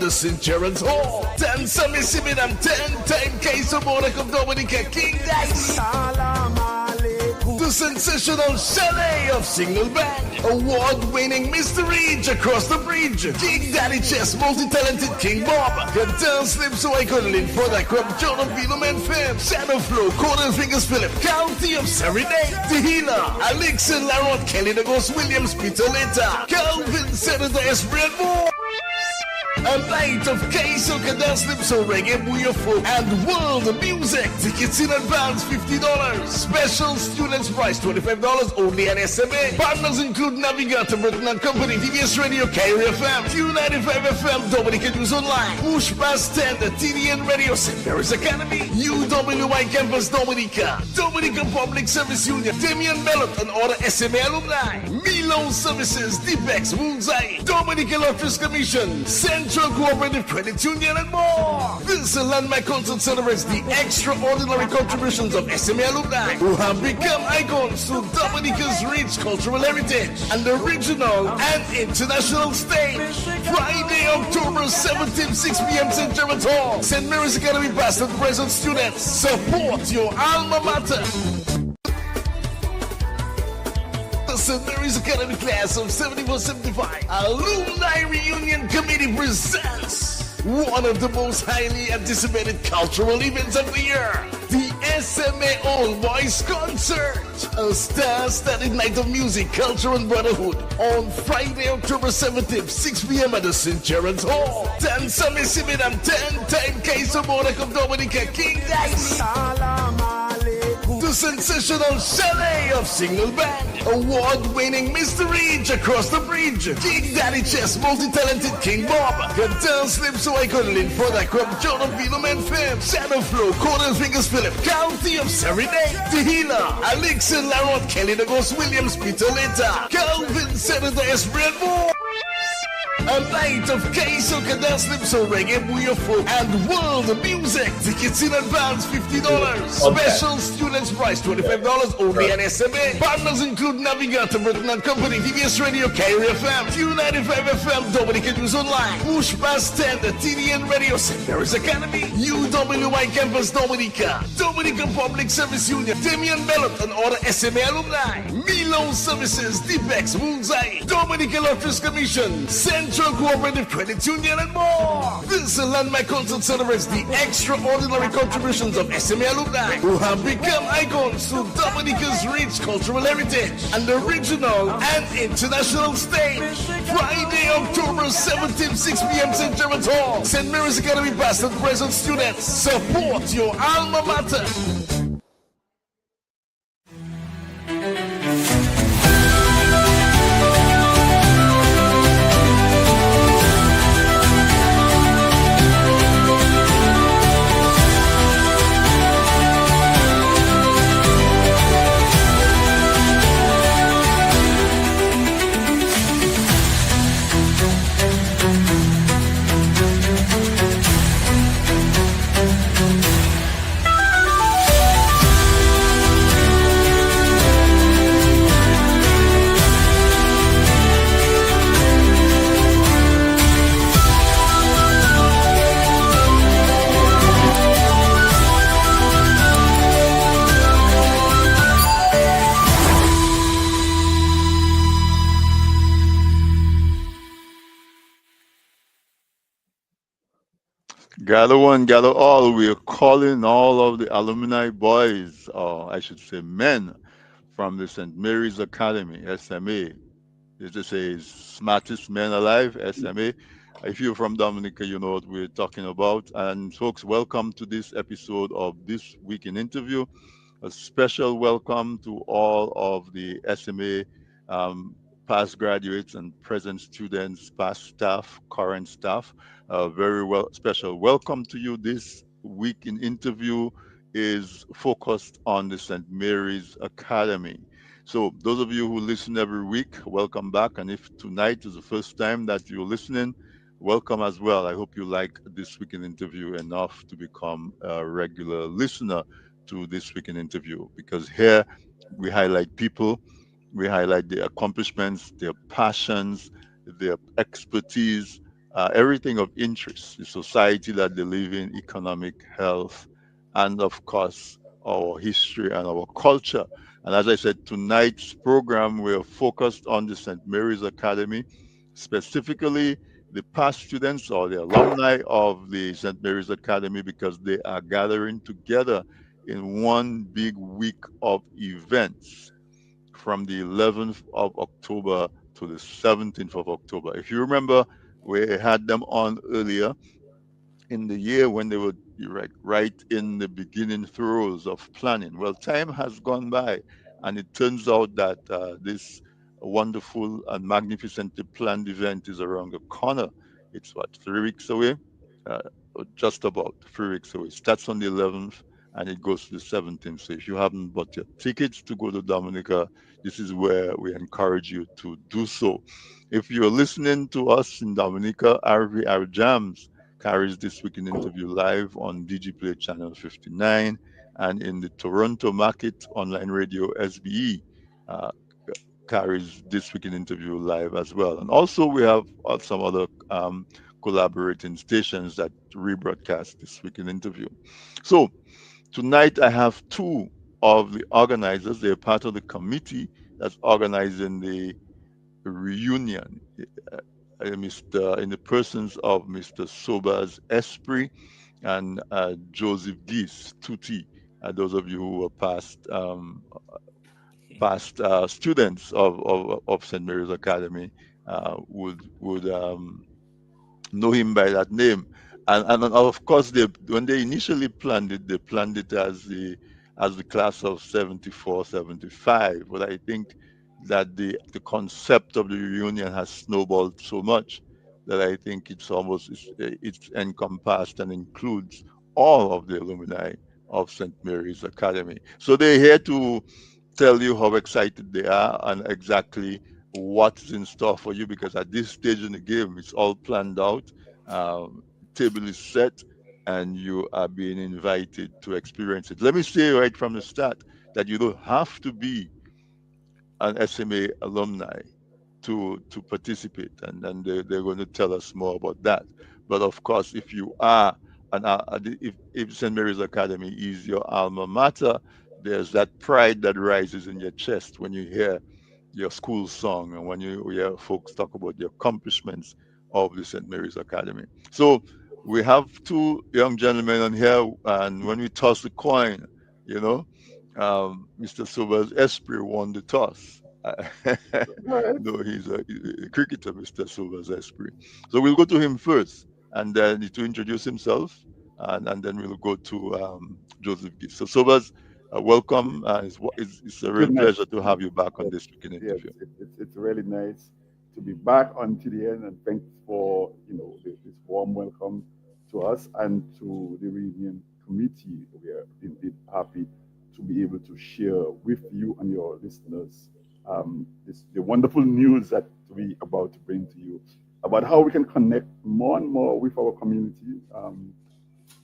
the St. Gerard's Hall. 10 semi-simid ang 10-time case of Monarch of Dominica King Dice. The sensational chalet of single band, award-winning Mr. Ridge across the bridge, King Daddy Chess, multi-talented King Bob, Gadal Slips so I could live for that crop, John of Philomen Fam, Shadow Flow, Corner Fingers Philip, County of Serenade, Tehila, Alex and Laron, Kelly the Ghost Williams, Peter Leta, Calvin, Senator S. Bradmore. A night of queso, Gadal Slips, reggae, booyafo, and world music. Tickets in advance, $50. Special students price, $25 only at SMA. Partners include Navigator, Britain and Company, TVS Radio, Kyrie FM, Q95 FM, Dominica News Online, Push Past 10, the TDN Radio, St. Mary's Academy, UWY Campus Dominica, Dominica Public Service Union, Damian Mellot and other SMA alumni, Milo Services, Deepex, Moonzai, Dominica Lotteries Commission, Central Cooperative Credit Union, and more. This landmark concert celebrates the extraordinary contributions of SMA alumni who have become icons to Dominica's rich cultural heritage and the regional and international stage. Friday, October 17th, 6 p.m. St. Gerard's Hall. St. Mary's Academy past and present students. Support your alma mater. The St. Mary's Academy class of 74-75 Alumni Reunion Committee presents one of the most highly anticipated cultural events of the year, the SMA All Boys Concert, a star-studded night of music, culture, and brotherhood on Friday, October 17th, 6 p.m. at the St. Gerard's Hall. 10 semi-simid ang 10-time case of Monarch of Dominica King Dice. The sensational chalet of single band, award-winning Mr. Ridge across the bridge, King Daddy Chess, multi-talented King Bob, Gadal Slips so I could live for that crop, John of Philomen Fam, Shadow Flow, Corner Fingers Philip, County of Serenade, Tehila, Alex and Laron, Kelly the Ghost Williams, Peter Leta, Calvin, Senator S. Bradmore. A night of queso, Gadal Slips, reggae, booyafo, and world music. Tickets in advance, $50. Special students price, $25 only at SMA. Partners include Navigator, Britain and Company, TVS Radio, Kyrie FM, Q95 FM, Dominica News Online, Push Past 10, the TDN Radio, St. Mary's Academy, UWY Campus Dominica, Dominica Public Service Union, Damian Mellot and other SMA alumni, Milo Services, Deepex, Moonzai, Dominica Lotteries Commission, Central Cooperative Credit Union, and more. This landmark concert celebrates the extraordinary contributions of SMA alumni who have become icons to Dominica's rich cultural heritage and the regional and international stage. Friday, October 17th, 6 p.m. St. Gerard's Hall. St. Mary's Academy past and present students. Support your alma mater. Gather one, gather all. We are calling all of the alumni boys, or I should say men, from the St. Mary's Academy, SMA. This is smartest men alive, SMA. If you're from Dominica, you know what we're talking about. And folks, welcome to this episode of This Week in Interview. A special welcome to all of the SMA past graduates and present students, past staff, current staff. Special welcome to you. This Week in Interview is focused on the St. Mary's Academy. So those of you who listen every week, welcome back. And if tonight is the first time that you're listening, welcome as well. I hope you like This Week in Interview enough to become a regular listener to This Week in Interview, because here we highlight people, we highlight their accomplishments, their passions, their expertise, everything of interest, the society that they live in, economic health, and of course, our history and our culture. And as I said, tonight's program, we're focused on the St. Mary's Academy, specifically the past students or the alumni of the St. Mary's Academy, because they are gathering together in one big week of events from the 11th of October to the 17th of October. If you remember, we had them on earlier in the year when they were right in the beginning throes of planning. Well, time has gone by, and it turns out that this wonderful and magnificently planned event is around the corner. It's what, 3 weeks away? Uh, just about 3 weeks away. It starts on the 11th and it goes to the 17th. So if you haven't bought your tickets to go to Dominica, this is where we encourage you to do so. If you're listening to us in Dominica, RVR Jams carries This Week in Interview live on DG Play Channel 59 and in the Toronto market online radio SBE uh, carries This Week in Interview live as well. And also we have some other collaborating stations that rebroadcast This Week in Interview. So tonight I have two of the organizers. They're part of the committee that's organizing the reunion. Mr. In the persons of Mr. Sobers Esprit and Joseph Geese Tutti. Those of you who were past students of St. Mary's Academy would know him by that name. And of course, when they initially planned it as the class of 74, 75. But I think that the concept of the reunion has snowballed so much that I think it's encompassed and includes all of the alumni of St. Mary's Academy. So they're here to tell you how excited they are and exactly what's in store for you, because at this stage in the game, it's all planned out. Table is set, and you are being invited to experience it. Let me say right from the start that you don't have to be an SMA alumni to participate, and then they're going to tell us more about that. But of course, if you are if St. Mary's Academy is your alma mater, there's that pride that rises in your chest when you hear your school song and when you hear folks talk about the accomplishments of the St. Mary's Academy. So we have two young gentlemen on here, and when we toss the coin, you know, Mr. Sobers Esprit won the toss. Right. No, he's a cricketer, Mr. Sobers Esprit. So we'll go to him first, and then to introduce himself, and then we'll go to Joseph Gibbs. So Sobers, welcome. It's a real Good night. pleasure to have you back on Yes, this weekend yes, interview. it's really nice to be back on TDN, and thanks for this warm welcome to us and to the reunion committee. We are indeed happy to be able to share with you and your listeners the wonderful news that we about to bring to you about how we can connect more and more with our community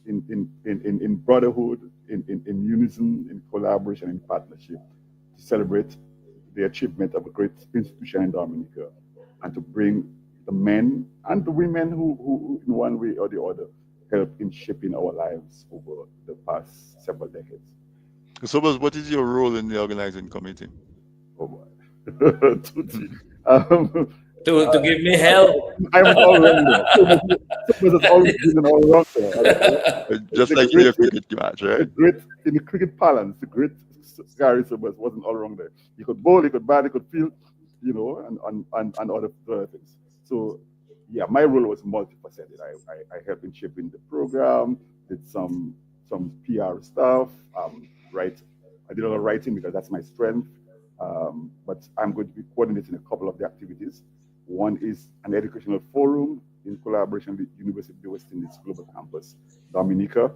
in brotherhood, in unison, in collaboration, in partnership to celebrate the achievement of a great institution in Dominica and to bring the men and the women who in one way or the other, help in shaping our lives over the past several decades. Sobers, what is your role in the organizing committee? Oh boy. Tutti. Um, To uh, give me help. I was all wrong there. Thomas has always been all wrong there. Just The like for great, your cricket match, the right? great in the cricket parlance, the great Gary Summers wasn't all wrong there. He could bowl, he could bat, he could field, and other things. So, yeah, my role was multifaceted. I helped in shaping the program, did some PR stuff, write. I did a lot of writing because that's my strength. But I'm going to be coordinating a couple of the activities. One is an educational forum in collaboration with University of the West Indies Global Campus, Dominica.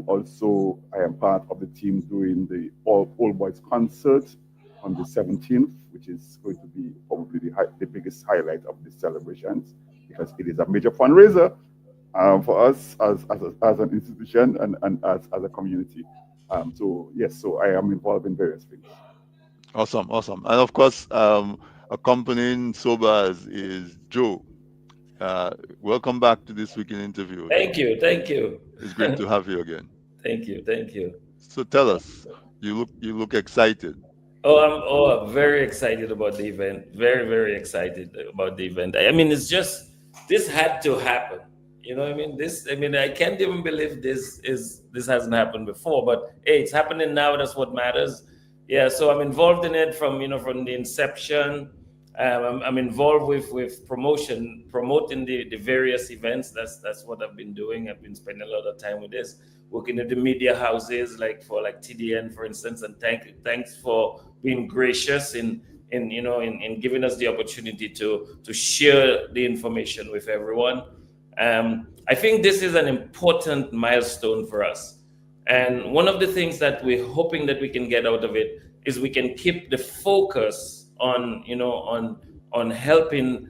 Also, I am part of the team doing the All Boys concert on the 17th, which is going to be probably the biggest highlight of the celebrations because it is a major fundraiser for us as an institution and as a community. So, yes, so I am involved in various things. Awesome, awesome. And of course, accompanying Sobers is Joe. Uh, Welcome back to this week in interview, Thank Joe. you, thank you, It's great to have you again. thank you, thank you. So tell us, you look excited. I'm very excited about the event. Very, very excited about the event. I mean, it's just this had to happen. You know what I mean? I can't even believe this hasn't happened before. But hey, it's happening now. That's what matters. Yeah. So I'm involved in it from the inception. I'm involved with promoting the various events. That's what I've been doing. I've been spending a lot of time with this, working at the media houses, like TDN, for instance. And thanks for being gracious in giving us the opportunity to share the information with everyone. I think this is an important milestone for us. And one of the things that we're hoping that we can get out of it is we can keep the focus on helping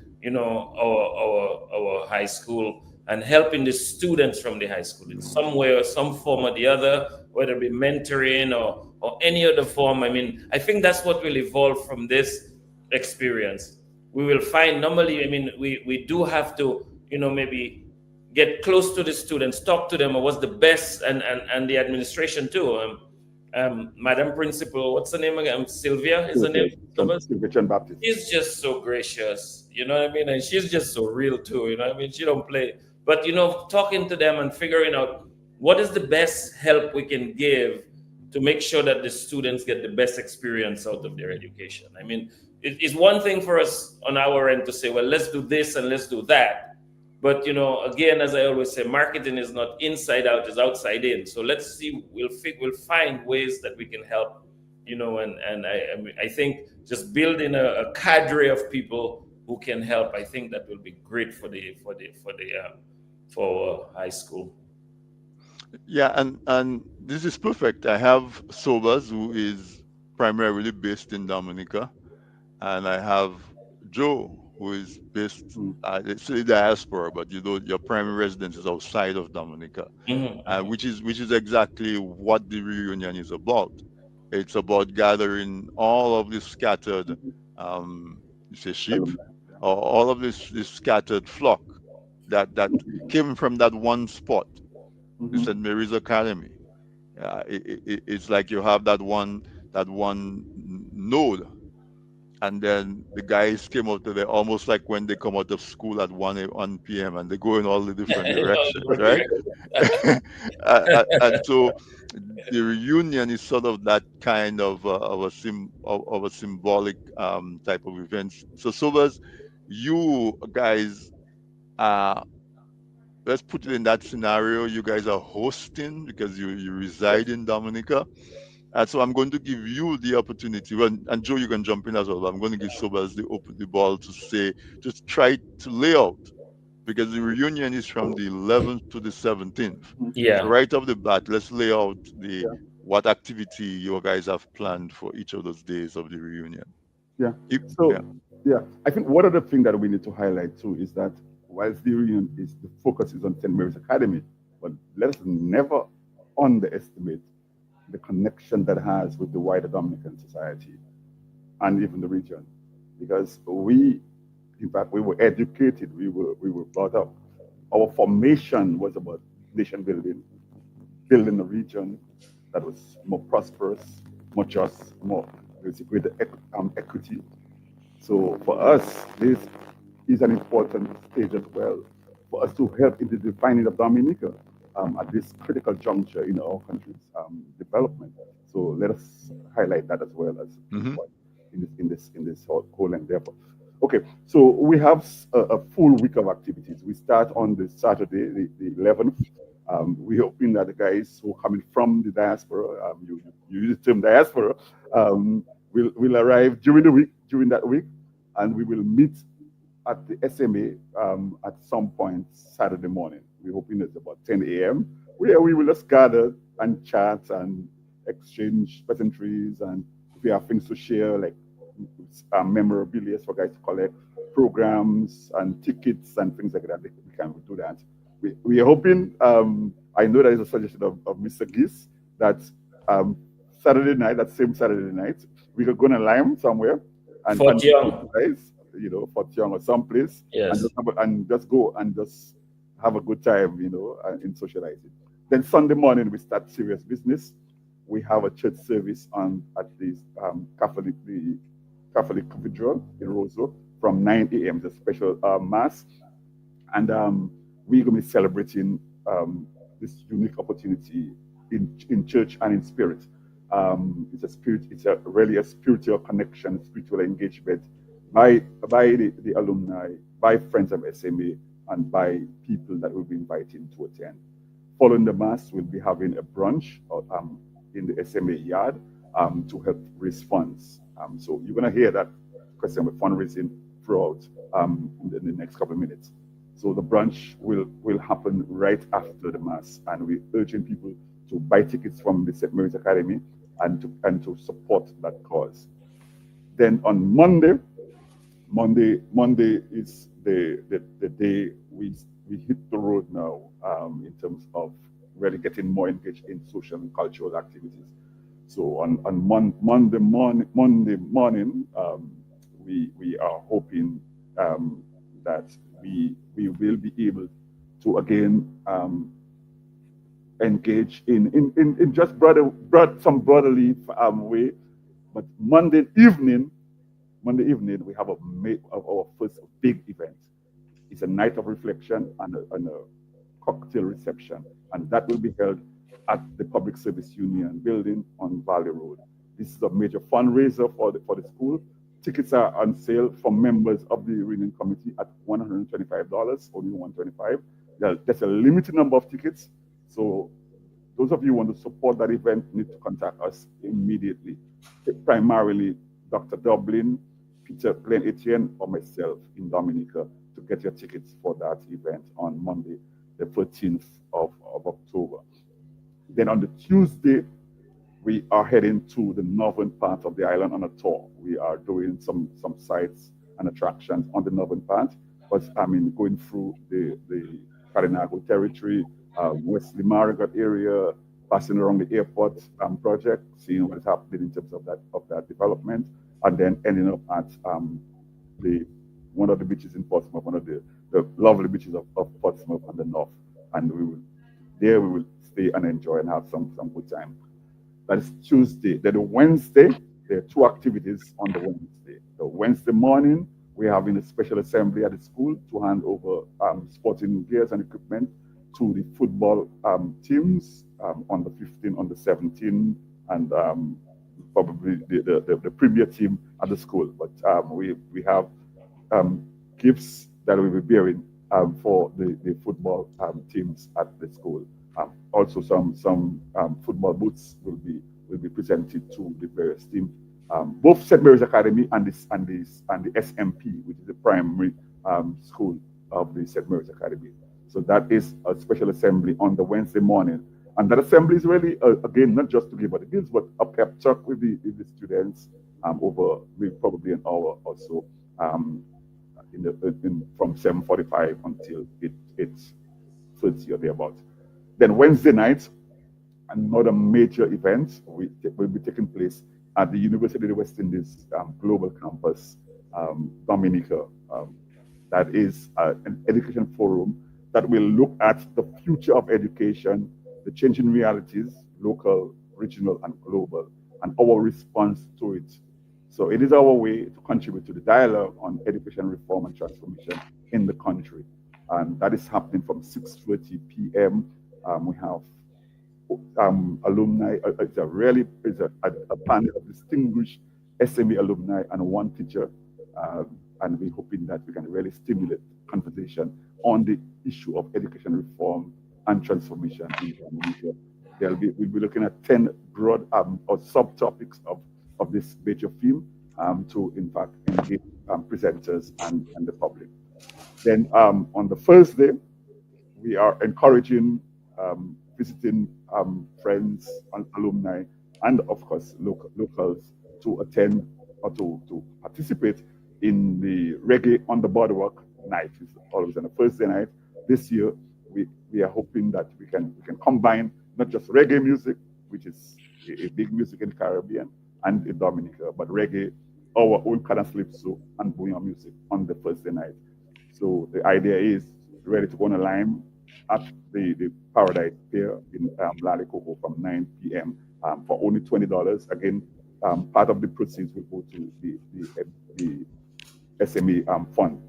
our high school and helping the students from the high school in some way or some form or the other, whether it be mentoring or any other form. I mean, I think that's what will evolve from this experience. We will find normally, I mean, we do have to, maybe get close to the students, talk to them, or what's the best, and the administration too. Madam Principal, what's the name again? Sylvia is the name. Sylvia Baptist. She's just so gracious, you know what I mean? And she's just so real too, you know what I mean? She don't play. But talking to them and figuring out what is the best help we can give to make sure that the students get the best experience out of their education. I mean, it's one thing for us on our end to say, well, let's do this and let's do that. But again, as I always say, marketing is not inside out; it's outside in. So let's see. We'll find ways that we can help. I think just building a cadre of people who can help. I think that will be great for high school. Yeah, and this is perfect. I have Sobas, who is primarily based in Dominica, and I have Joe, who is based Mm. it's the diaspora, but your primary residence is outside of Dominica, Mhm. which is exactly what the reunion is about. It's about gathering all of this scattered, you say sheep, Alumni. Yeah. or all of this scattered flock that came from that one spot, the Mhm. St. Mary's Academy. It's like you have that one node, and then the guys came out of there almost like when they come out of school at 1 p.m. and they go in all the different directions, right? And so the reunion is sort of that kind of a symbolic type of event. So Sobers, you guys, uh let's put it in that scenario. You guys are hosting because you reside in Dominica. So I'm going to give you the opportunity. Well, and Joe, you can jump in as well. But I'm going to give Sobers the ball to say, just try to lay out, because the reunion is from the 11th to the 17th. Mhm. So Yeah. right off the bat, let's lay out the Yeah. what activity you guys have planned for each of those days of the reunion. Yeah. Yeah. So, yeah, I think one other thing that we need to highlight too is that whilst the union is the focus is on St. Mary's Academy, but let us never underestimate the connection that has with the wider Dominican society and even the region, because in fact, we were educated, we were brought up. Our formation was about nation building, building a region that was more prosperous, more just, more with greater equity. So for us, this is an important stage as well for us to help in the defining of Dominica at this critical juncture in our country's development. So let us highlight that as well as a key Hmm. point in this whole endeavor. Okay, so we have a full week of activities. We start on the Saturday, the 11th. We're hoping that the guys who are coming from the diaspora, you use the term diaspora, will arrive during that week, and we will meet at the SMA at some point Saturday morning. We're hoping it's about 10 a.m., where we will just gather and chat and exchange pleasantries, and if we have things to share, like memorabilia for guys to collect, programs and tickets and things like that, we can do that. We are hoping, I know there is a suggestion of Mr. Gis that um, Saturday night, that same Saturday night, we could go to Lime somewhere and Fort meet Young. you guys. Fort Young or someplace, and Yes. just go and just have a good time, in socializing. Then Sunday morning we start serious business. We have a church service on at the Catholic Cathedral in Roseau from 9 a.m. The special mass, and we're going to be celebrating this unique opportunity in church and in spirit. It's a really a spiritual connection, spiritual engagement by the alumni, by friends of SMA, and by people that we'll be inviting to attend. Following the mass, we'll be having a brunch in the SMA yard to help raise funds. So you're going to hear that question with fundraising throughout in the next couple of minutes. So the brunch will happen right after the mass, and we're urging people to buy tickets from the St. Mary's Academy and to support that cause. Then on Monday is the day we hit the road now in terms of really getting more engaged in social and cultural activities. So on Monday morning, we are hoping that we will be able to again engage in just some brotherly way. But Monday evening, we have of our first big event. It's a night of reflection and a cocktail reception, and that will be held at the Public Service Union building on Valley Road. This is a major fundraiser for the school. Tickets are on sale for members of the Union Committee at $125, only $125. There's a limited number of tickets, so those of you who want to support that event need to contact us immediately. Primarily Dr. Dublin, Peter Glenn Etienne, or myself in Dominica to get your tickets for that event on Monday, the 13th of October. Then on the Tuesday, we are heading to the northern part of the island on a tour. We are doing some sites and attractions on the northern part, but going through the Carinago territory, Wesley Marigot area, passing around the airport project, seeing what's happening in terms of that development, and then ending up at one of the beaches in Portsmouth, one of the lovely beaches of Portsmouth on the north, and we will stay and enjoy and have some good time. That is Tuesday. Then the Wednesday, there are two activities on the Wednesday. The Wednesday morning, we're having a special assembly at the school to hand over sporting gears and equipment to the football teams on the 15th, on the 17th, and probably the premier team at the school. But we have gifts that we will be bearing for the football teams at the school. Also, some football boots will be presented to the various teams. Both St. Mary's Academy and the SMP, which is the primary school of the St. Mary's Academy. So that is a special assembly on the Wednesday morning. And that assembly is really, again, not just to give out the gifts, but a pep talk with the students over probably an hour or so from 7:45 until it's 8:30 or thereabout. Then Wednesday night, another major event will be taking place at the University of the West Indies Global Campus, Dominica. That is an education forum that will look at the future of education, the changing realities, local, regional, and global, and our response to it. So it is our way to contribute to the dialogue on education reform and transformation in the country. And that is happening from 6:30 p.m. We have alumni. It's a panel of distinguished SMA alumni and one teacher. And we're hoping that we can really stimulate conversation on the issue of education reform and transformation in Indonesia. We'll be looking at 10 broad or subtopics of this major theme to, in fact, engage presenters and the public. Then on the Thursday, we are encouraging visiting friends and alumni, and of course locals to attend or to participate in the Reggae on the Boardwalk night. It's always on a Thursday night. This year, we are hoping that we can combine not just reggae music, which is a big music in the Caribbean and in Dominica, but reggae our own color calypso and booyah music on the Thursday night. So the idea is ready to go on a lime at the Paradise Pier in Lale Coco from 9 p.m. For only $20. Again, part of the proceeds will go to the SMA fund.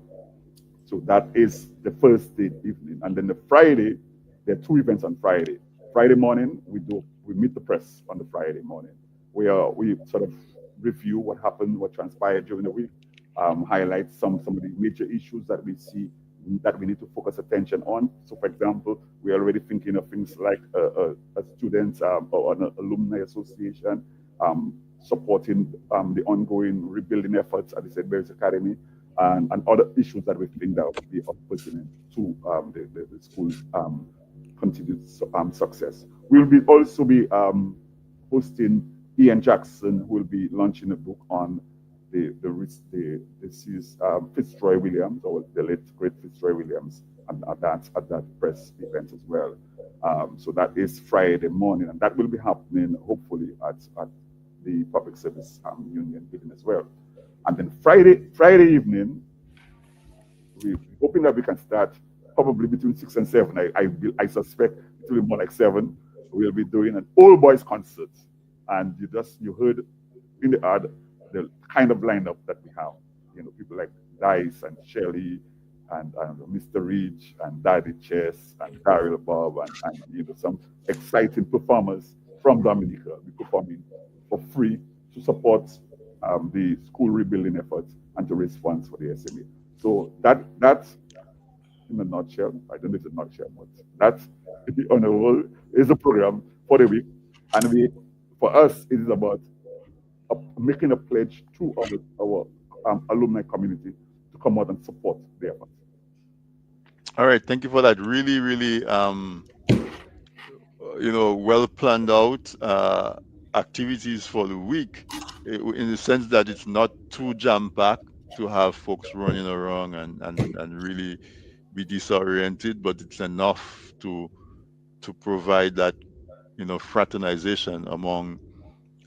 So that is the first day evening. And then the Friday, there are two events on Friday. Friday morning, we meet the press on the Friday morning, where we sort of review what happened, what transpired during the week, highlight some of the major issues that we see that we need to focus attention on. So, for example, we're already thinking of things like a students or an alumni association supporting the ongoing rebuilding efforts at the St. Mary's Academy, and other issues that we think that would be of pertinent to the school's continued success. We'll be also be hosting Ian Jackson, who will be launching a book on the deceased Fitzroy Williams, or the late great Fitzroy Williams, and at that press event as well. So that is Friday morning, and that will be happening hopefully at the Public Service Union building as well. And then Friday evening, we're hoping that we can start probably between 6 and 7. I suspect it will be more like 7. We'll be doing an all boys concert, and you heard in the ad the kind of lineup that we have. People like Dice and Shelley and Mr. Reach and Daddy Chess and Daryl Bob and some exciting performers from Dominica will be performing for free to support the school rebuilding efforts and to raise funds for the SMA. So that's in a nutshell. I don't know if it's a nutshell, but that's on the whole is the program for the week. And for us, it is about making a pledge to our alumni community to come out and support the efforts. All right, thank you for that. Really, really, well planned out activities for the week, in the sense that it's not too jam packed to have folks running around and really be disoriented, but it's enough to provide that fraternization among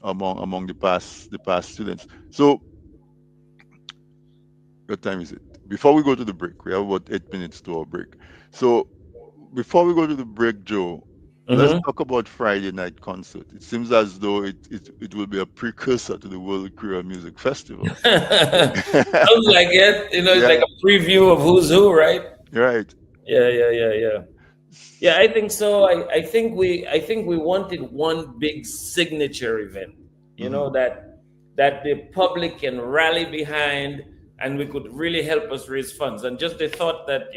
the past students. So what time is it? Before we go to the break, we have about 8 minutes to our break. So before we go to the break, Joe, let's talk about Friday night concert. It seems as though it will be a precursor to the World Queer Music Festival. Sounds like it. It's Yeah. like a preview of who's who, right? Right. Yeah, I think so. I think we wanted one big signature event, that the public can rally behind, and we could really help us raise funds. And just the thought that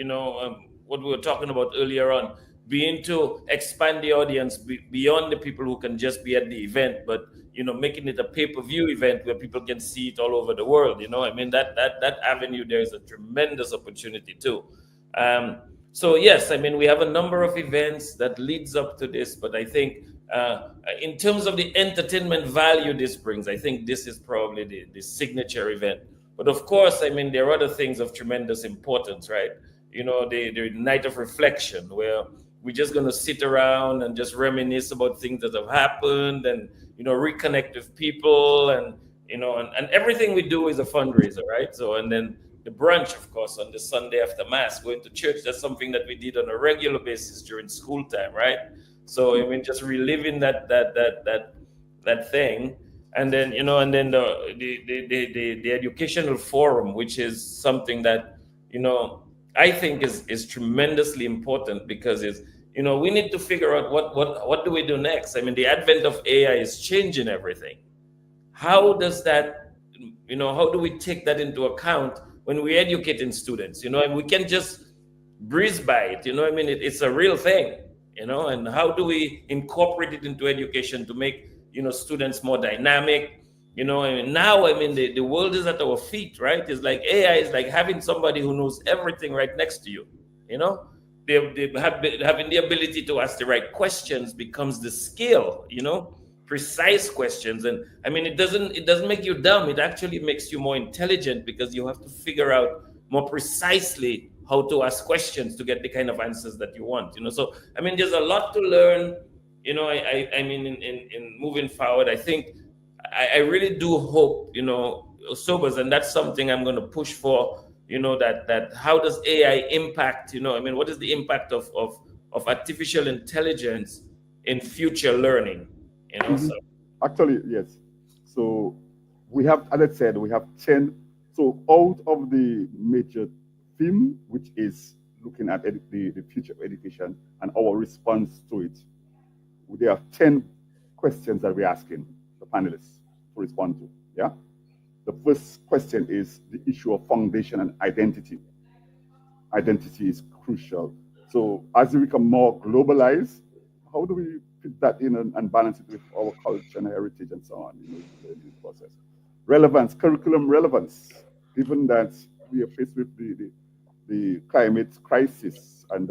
what we were talking about earlier on, being to expand the audience beyond the people who can just be at the event, but making it a pay-per-view event where people can see it all over the world. That avenue there is a tremendous opportunity too. So yes, we have a number of events that leads up to this, but I think in terms of the entertainment value this brings, I think this is probably the signature event. But of course, there are other things of tremendous importance, right? The night of reflection, where we're just going to sit around and just reminisce about things that have happened, and reconnect with people, and everything we do is a fundraiser, right? So, and then the brunch, of course, on the Sunday after Mass, going to church, that's something that we did on a regular basis during school time, right? So just reliving that thing. And then the educational forum, which is something that I think is tremendously important, because it's we need to figure out what do we do next. The advent of AI is changing everything. How does that how do we take that into account when we're educating students? And we can't just breeze by it. It's a real thing. And how do we incorporate it into education to make students more dynamic? Now the world is at our feet, right? It's like AI is like having somebody who knows everything right next to you. Having the ability to ask the right questions becomes the skill. Precise questions. And it doesn't make you dumb. It actually makes you more intelligent, because you have to figure out more precisely how to ask questions to get the kind of answers that you want. So there's a lot to learn. In moving forward, I think I really do hope sobers, and that's something I'm going to push for. That how does AI impact? What is the impact of artificial intelligence in future learning? Mhm. So Actually, yes. So we have, as I said, we have 10. So out of the major theme, which is looking at the future of education and our response to it, there are 10 questions that we're asking the panelists to respond to. Yeah. The first question is the issue of foundation and identity. Identity is crucial. So as we become more globalized, how do we fit that in and balance it with our culture and heritage and so on, in the learning process? Relevance, curriculum relevance, given that we are faced with the climate crisis, and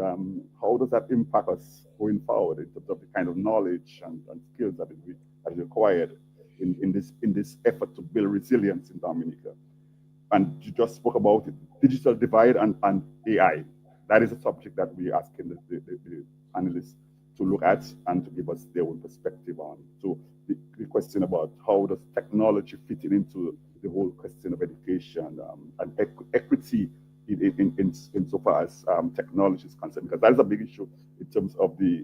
how does that impact us going forward in terms of the kind of knowledge and skills that is required in this effort to build resilience in Dominica? And you just spoke about it, digital divide and AI. That is a subject that we're asking the panelists to look at and to give us their own perspective on. So the question about how does technology fit into the whole question of education and equity insofar as technology is concerned, because that is a big issue in terms of the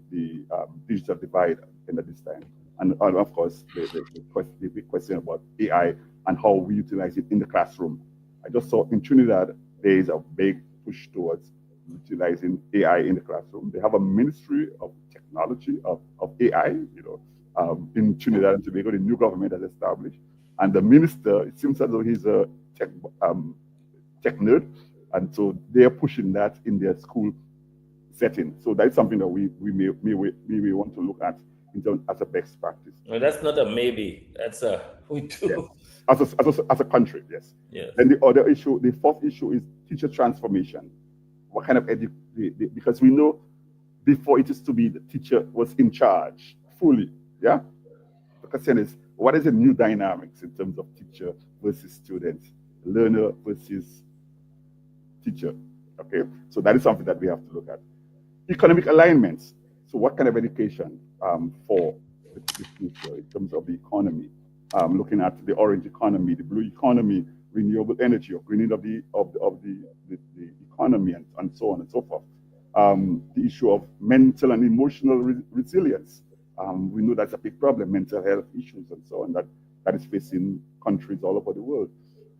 digital divide in this time. And of course, the big question about AI and how we utilize it in the classroom. I just saw in Trinidad, there is a big push towards utilizing AI in the classroom. They have a ministry of technology, of AI, in Trinidad and Tobago, the new government has established. And the minister, it seems as though he's a tech nerd. And so they're pushing that in their school setting. So that's something that we may want to look at in terms as a best practice. well, that's not a maybe. That's a we Yes. do. As a country, yes. Yes. Then the other issue, the fourth issue is teacher transformation. What kind of because we know before it used to be the teacher was in charge fully, yeah? The question is, what is the new dynamics in terms of teacher versus student, learner versus teacher, okay? So that is something that we have to look at. Economic alignments. So what kind of education for the future in terms of the economy? Looking at the orange economy, the blue economy, renewable energy, or greening of the economy, and so on and so forth. The issue of mental and emotional resilience. We know that's a big problem, mental health issues and so on, that is facing countries all over the world.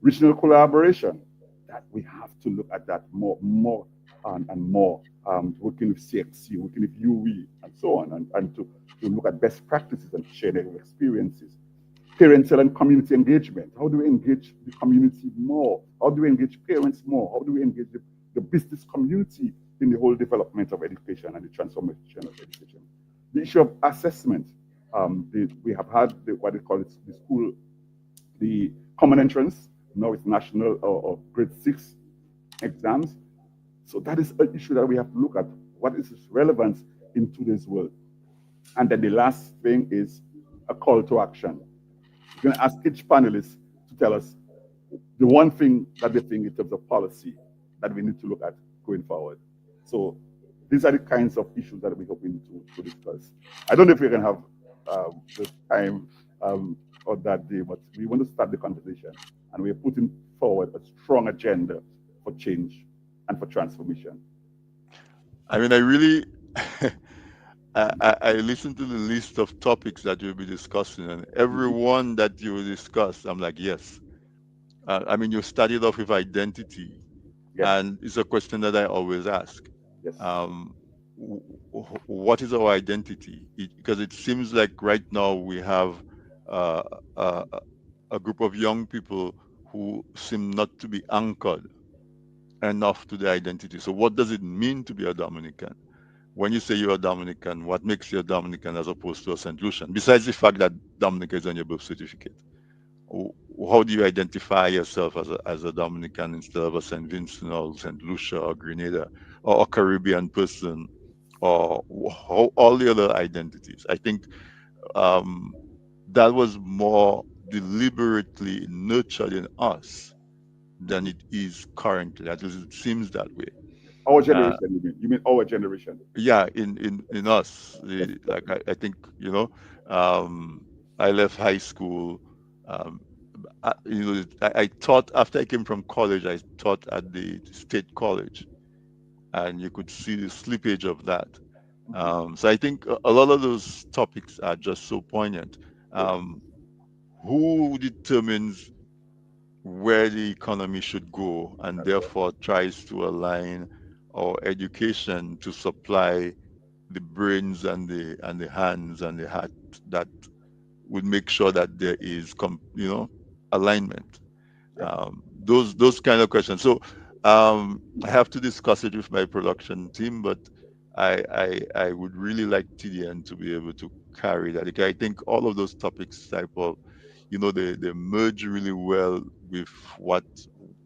Regional collaboration, that we have to look at that more and more, working with CXC, working with UE, and so on, and to look at best practices and share their experiences. Parental and community engagement. How do we engage the community more? How do we engage parents more? How do we engage the business community in the whole development of education and the transformation of education? The issue of assessment. We have had what they call it, the common entrance. Now it's national or grade 6 exams. So that is an issue that we have to look at. What is its relevance in today's world? And then the last thing is a call to action. We're going to ask each panelist to tell us the one thing that they think in terms of policy that we need to look at going forward. So these are the kinds of issues that we're hoping to discuss. I don't know if we can have the time on that day, but we want to start the conversation, and we're putting forward a strong agenda for change and for transformation. I mean, I really, I listened to the list of topics that you'll be discussing, and every Mhm. one that you will discuss, I'm like, yes. I mean, you started off with identity, Yes, and it's a question that I always ask. yes. Um, what is our identity? Because it seems like right now we have uh, a, a group of young people who seem not to be anchored enough to their identity. So, what does it mean to be a Dominican? When you say you're a Dominican, what makes you a Dominican as opposed to a St. Lucian? Besides the fact that Dominica is on your birth certificate, how do you identify yourself as a Dominican instead of a St. Vincent or St. Lucia or Grenada or a Caribbean person or how, all the other identities? I think um, that was more deliberately nurtured in us than Mhm. it is currently. At least it seems that way. Our Uh, generation, you mean? You mean our generation? yeah, in us, Yes. like I think um, I left high school. Um, I taught after I came from college. I taught at the state college, and you could see the slippage of that. So I think a lot of those topics are just so poignant. Yes. Who determines where the economy should go, and That's right. therefore tries to align our education to supply the brains and the hands and the heart that would make sure that there is alignment. Yeah. Those kind of questions. So I have to discuss it with my production team, but I would really like TDN to be able to carry that. Because I think all of those topics type of, they merge really well with what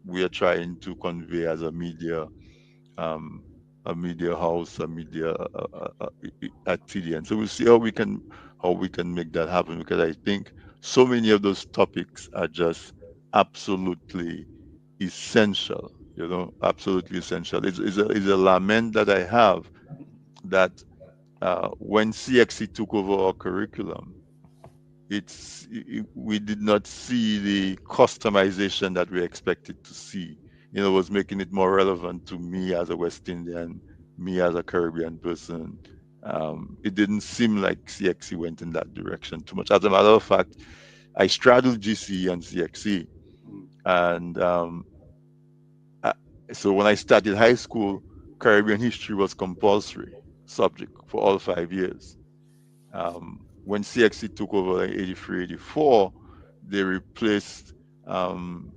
we are trying to convey as um, a media house, a media at TDN. So we'll see how we can make that happen, because I think so many of those topics are just absolutely essential. Absolutely essential. It's a lament that I have that when CXC took over our curriculum, we did not see the customization that we expected to see. It was making it more relevant to me as a West Indian, me as a Caribbean person. It didn't seem like CXC went in that direction too much. As a matter of fact, I straddled GCE and CXC, Mm. and I, so when I started high school, Caribbean history was compulsory subject for all 5 years. When CXC took over like 83, 84, they replaced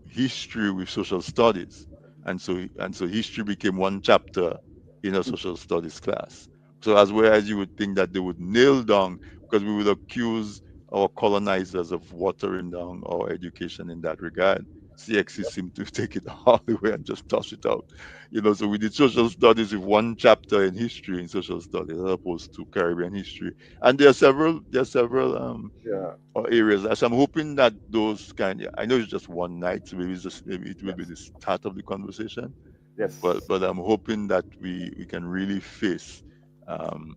history with social studies. And so history became one chapter in a social studies class. So as whereas you would think that they would nail down, because we would accuse our colonizers of watering down our education in that regard. CXC seemed to take it all the way and just toss it out. So we did social studies with one chapter in history in social studies as opposed to Caribbean history, and there are several Yeah. areas. So I'm hoping that those I know it's just one night, so maybe it will be Yes. the start of the conversation, but Yes. I'm hoping that we can really face, um,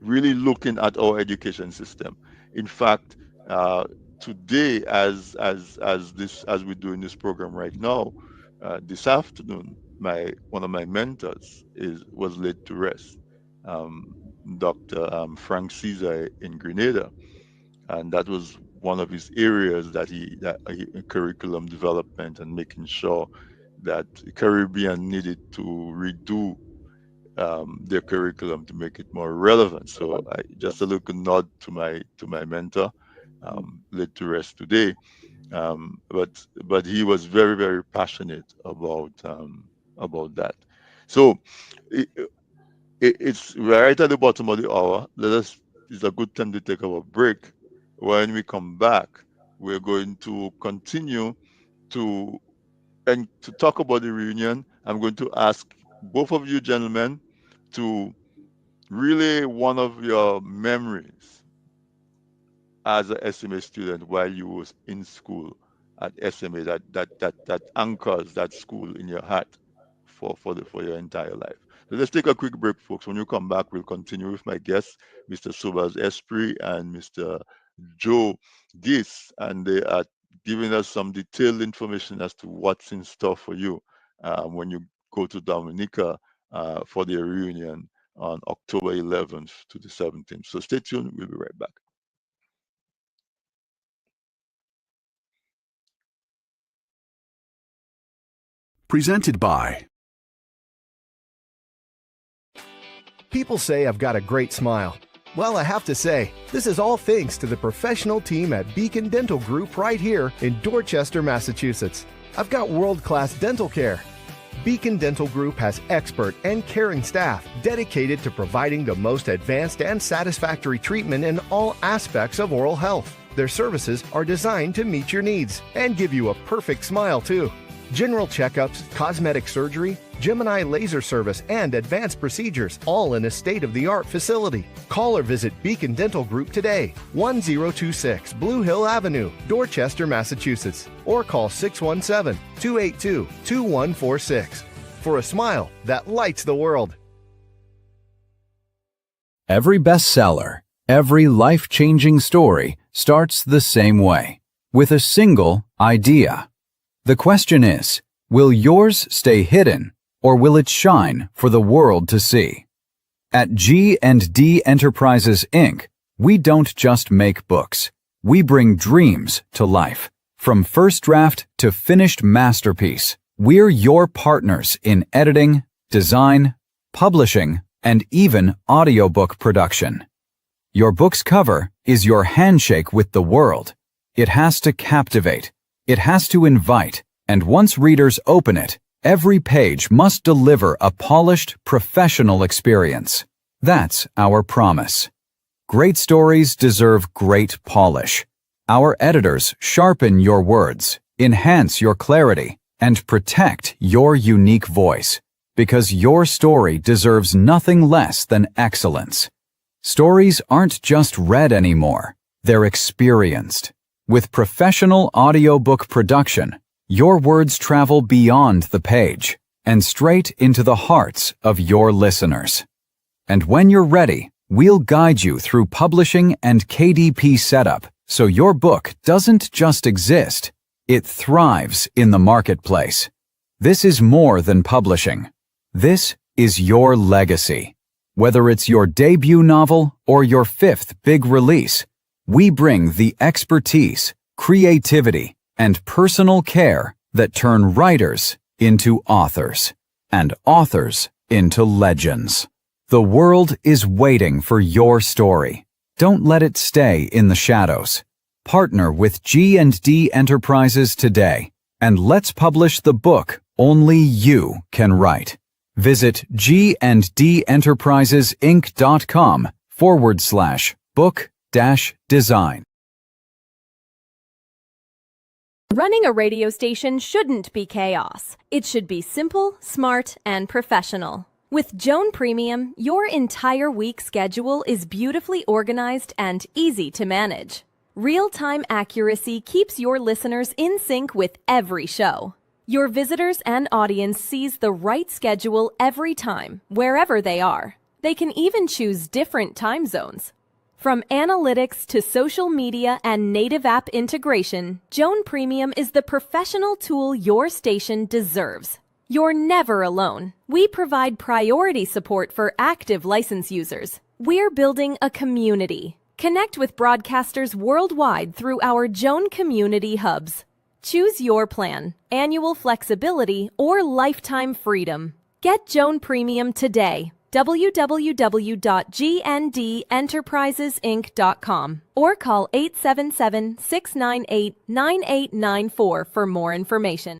really looking at our education system. In fact, uh, today, as we're doing this program right now, this afternoon, my one of my mentors was laid to rest, um, Dr. Frank Caesar in Grenada, and that was one of his areas that curriculum development and making sure that the Caribbean needed to redo their curriculum to make it more relevant. So just a Yes. little nod to my mentor, Mm. laid to rest today. But he was very, very passionate about that. So it, it's right at the bottom of the hour. It's a good time to take our break. When we come back, we're going to continue to to talk about the reunion. I'm going to ask both of you gentlemen to really one of your memories as a SMA student while you was in school at SMA that anchors that school in your heart for your entire life. So let's take a quick break, folks. When you come back, we'll continue with my guests, Mr. Sobas Esprit and Mr. Joe Gis, and they are giving us some detailed information as to what's in store for you when you go to Dominica for their reunion on October 11th to the 17th. So stay tuned. We'll be right back. Presented by. People say I've got a great smile. Well, I have to say, this is all thanks to the professional team at Beacon Dental Group right here in Dorchester, Massachusetts. I've got world-class dental care. Beacon Dental Group has expert and caring staff dedicated to providing the most advanced and satisfactory treatment in all aspects of oral health. Their services are designed to meet your needs and give you a perfect smile, too. General checkups, cosmetic surgery, Gemini laser service, and advanced procedures, all in a state-of-the-art facility. Call or visit Beacon Dental Group today, 1026 Blue Hill Avenue, Dorchester, Massachusetts, or call 617-282-2146 for a smile that lights the world. Every bestseller, every life-changing story starts the same way, with a single idea. The question is, will yours stay hidden or will it shine for the world to see? At G&D Enterprises, Inc., we don't just make books. We bring dreams to life. From first draft to finished masterpiece, we're your partners in editing, design, publishing, and even audiobook production. Your book's cover is your handshake with the world. It has to captivate. It has to invite. And once readers open it, every page must deliver a polished, professional experience. That's our promise. Great stories deserve great polish. Our editors sharpen your words, enhance your clarity, and protect your unique voice, because your story deserves nothing less than excellence. Stories aren't just read anymore, they're experienced. With professional audiobook production, your words travel beyond the page and straight into the hearts of your listeners. And when you're ready, we'll guide you through publishing and KDP setup so your book doesn't just exist, it thrives in the marketplace. This is more than publishing. This is your legacy. Whether it's your debut novel or your fifth big release, we bring the expertise, creativity, and personal care that turn writers into authors, and authors into legends. The world is waiting for your story. Don't let it stay in the shadows. Partner with G&D Enterprises today, and let's publish the book only you can write. Visit gndenterprisesinc.com/book-design. Running a radio station shouldn't be chaos. It should be simple, smart, and professional. With Joan Premium, your entire week schedule is beautifully organized and easy to manage. Real-time accuracy keeps your listeners in sync with every show. Your visitors and audience sees the right schedule every time, wherever they are. They can even choose different time zones. From analytics to social media and native app integration, Joan Premium is the professional tool your station deserves. You're never alone. We provide priority support for active license users. We're building a community. Connect with broadcasters worldwide through our Joan Community Hubs. Choose your plan, annual flexibility, or lifetime freedom. Get Joan Premium today. www.gndenterprisesinc.com or call 877-698-9894 for more information.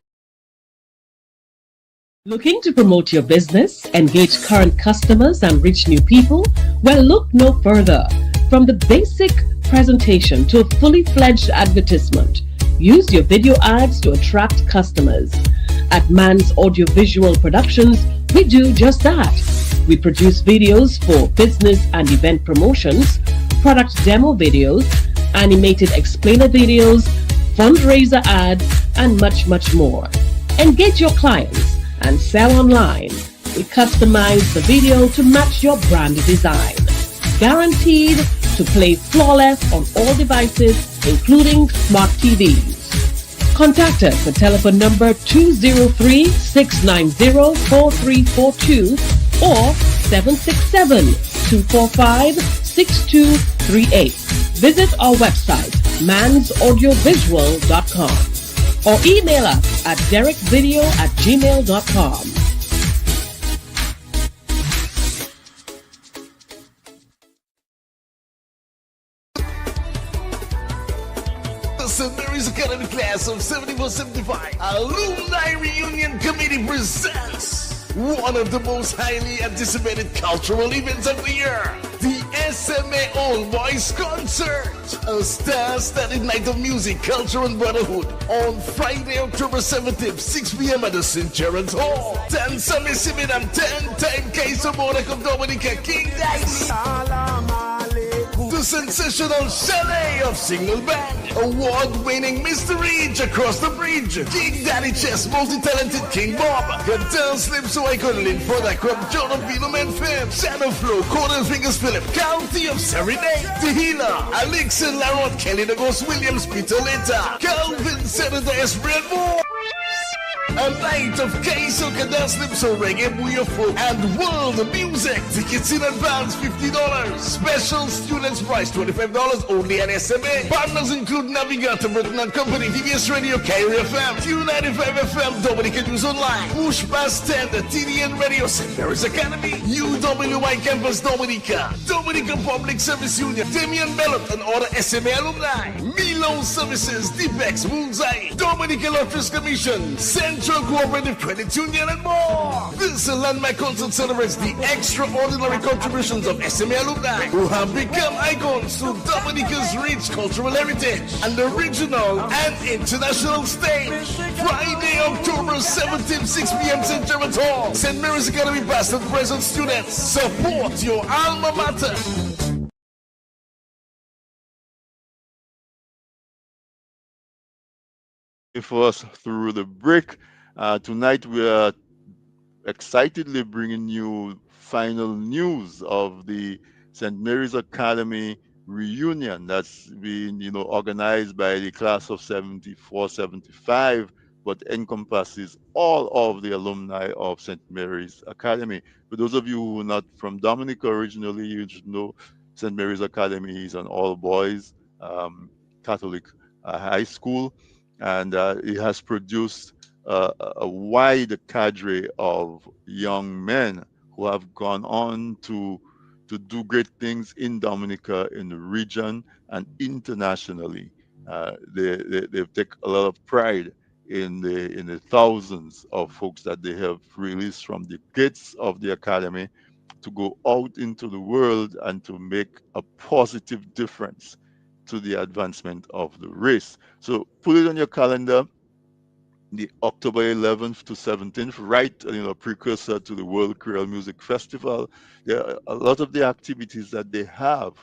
Looking to promote your business, engage current customers, and reach new people? Well, look no further. From the basic presentation to a fully fledged advertisement, use your video ads to attract customers. At Man's Audiovisual Productions, we do just that. We produce videos for business and event promotions, product demo videos, animated explainer videos, fundraiser ads, and much, much more. Engage your clients and sell online. We customize the video to match your brand design. Guaranteed to play flawless on all devices, including smart TVs. Contact us at telephone number 203-690-4342 or 767-245-6238. Visit our website, mansaudiovisual.com, or email us at derekvideo@gmail.com. The St. Mary's Academy class of 74-75 Alumni Reunion Committee presents one of the most highly anticipated cultural events of the year, the SMA All Boys Concert, a star-studded night of music, culture, and brotherhood on Friday, October 17th, 6 p.m. at the St. Gerard's Hall. Tansame Siminam 10-time Kaiso Morak of Dominica King Daisy. The the sensational chalet of single band, award-winning Mr. Reach across the bridge, King Daddy Chess, multi-talented King Bob, Guitar Slip So I Could Live for that Crop, Jonah Beatleman Fam, Shadow Flow, Corner Fingers Philip, County of Serenade, The Healer, Alex and Larot, Kelly the Ghost Williams, Peter Leta, Calvin Senator S. Brad Moore. A night of queso, dance so reggae, booyah folk, and world music. Tickets in advance, $50. Special students price, $25 only at SMA. Partners include Navigator, Britain and Company, TBS Radio, Kyrie FM, Q95 FM, Dominica News Online, Push Past 10, the TDN Radio, St. Mary's Academy, UWI Campus Dominica, Dominica Public Service Union, Damian Bellot and other SMA alumni, Milo Services, Deepex, Bullseye, Dominica Lotteries Commission, Central Cooperative Credit Union, and more. This landmark concert celebrates the extraordinary contributions of SMA alumni who have become icons to Dominica's rich cultural heritage and the regional and international stage. Friday, October 17th, 6 p.m. St. German's Hall. St. Mary's Academy past and present students. Support your alma mater. For us through the break. Tonight we are excitedly bringing you final news of the St. Mary's Academy reunion that's been, organized by the class of 74, 75, but encompasses all of the alumni of St. Mary's Academy. For those of you who are not from Dominica originally, you should know St. Mary's Academy is an all-boys Catholic high school, and it has produced a wide cadre of young men who have gone on to do great things in Dominica, in the region, and internationally. They take a lot of pride in the thousands of folks that they have released from the gates of the academy to go out into the world and to make a positive difference to the advancement of the race. So put it on your calendar, the October 11th to 17th, right, precursor to the World Creole Music Festival. A lot of the activities that they have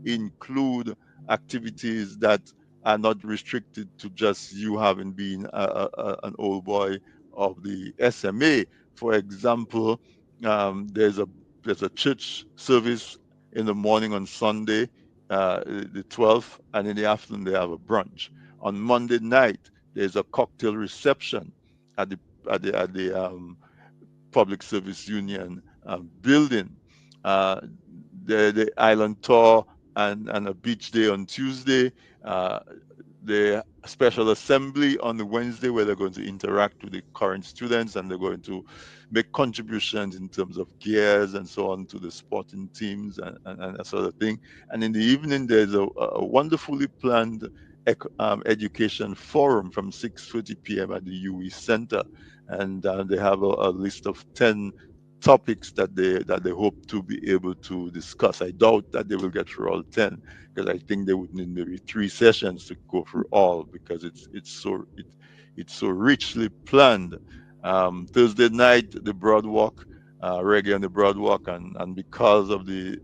include activities that are not restricted to just you having been an old boy of the SMA. For example, there's a church service in the morning on Sunday, the 12th, and in the afternoon they have a brunch. On Monday night, there's a cocktail reception at the Public Service Union building. The island tour and a beach day on Tuesday. The special assembly on the Wednesday, where they're going to interact with the current students and they're going to make contributions in terms of gears and so on to the sporting teams and that sort of thing. And in the evening, there's a wonderfully planned education forum from 6:30 p.m. at the UE Center, and they have a list of 10 topics that they hope to be able to discuss. I doubt that they will get through all 10, because I think they would need maybe 3 sessions to go through all, because it's so richly planned. Thursday night, the Broadwalk, reggae on the Broadwalk, and because of the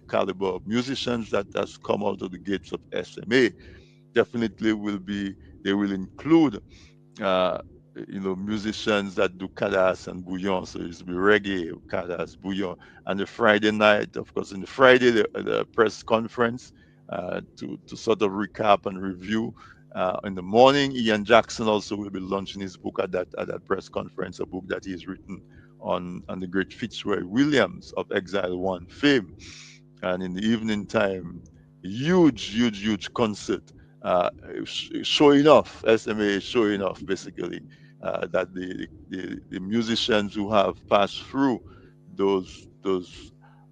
caliber of musicians that has come out of the gates of SMA, definitely they will include musicians that do kadas and bouillon. So it's be reggae, kadas, bouillon. And the Friday night, of course, in the Friday, the press conference to sort of recap and review. In the morning, Ian Jackson also will be launching his book at that press conference, a book that he's written on the great Fitzroy Williams of Exile One fame. And in the evening time, huge concert showing off. SMA is showing off basically that the musicians who have passed through those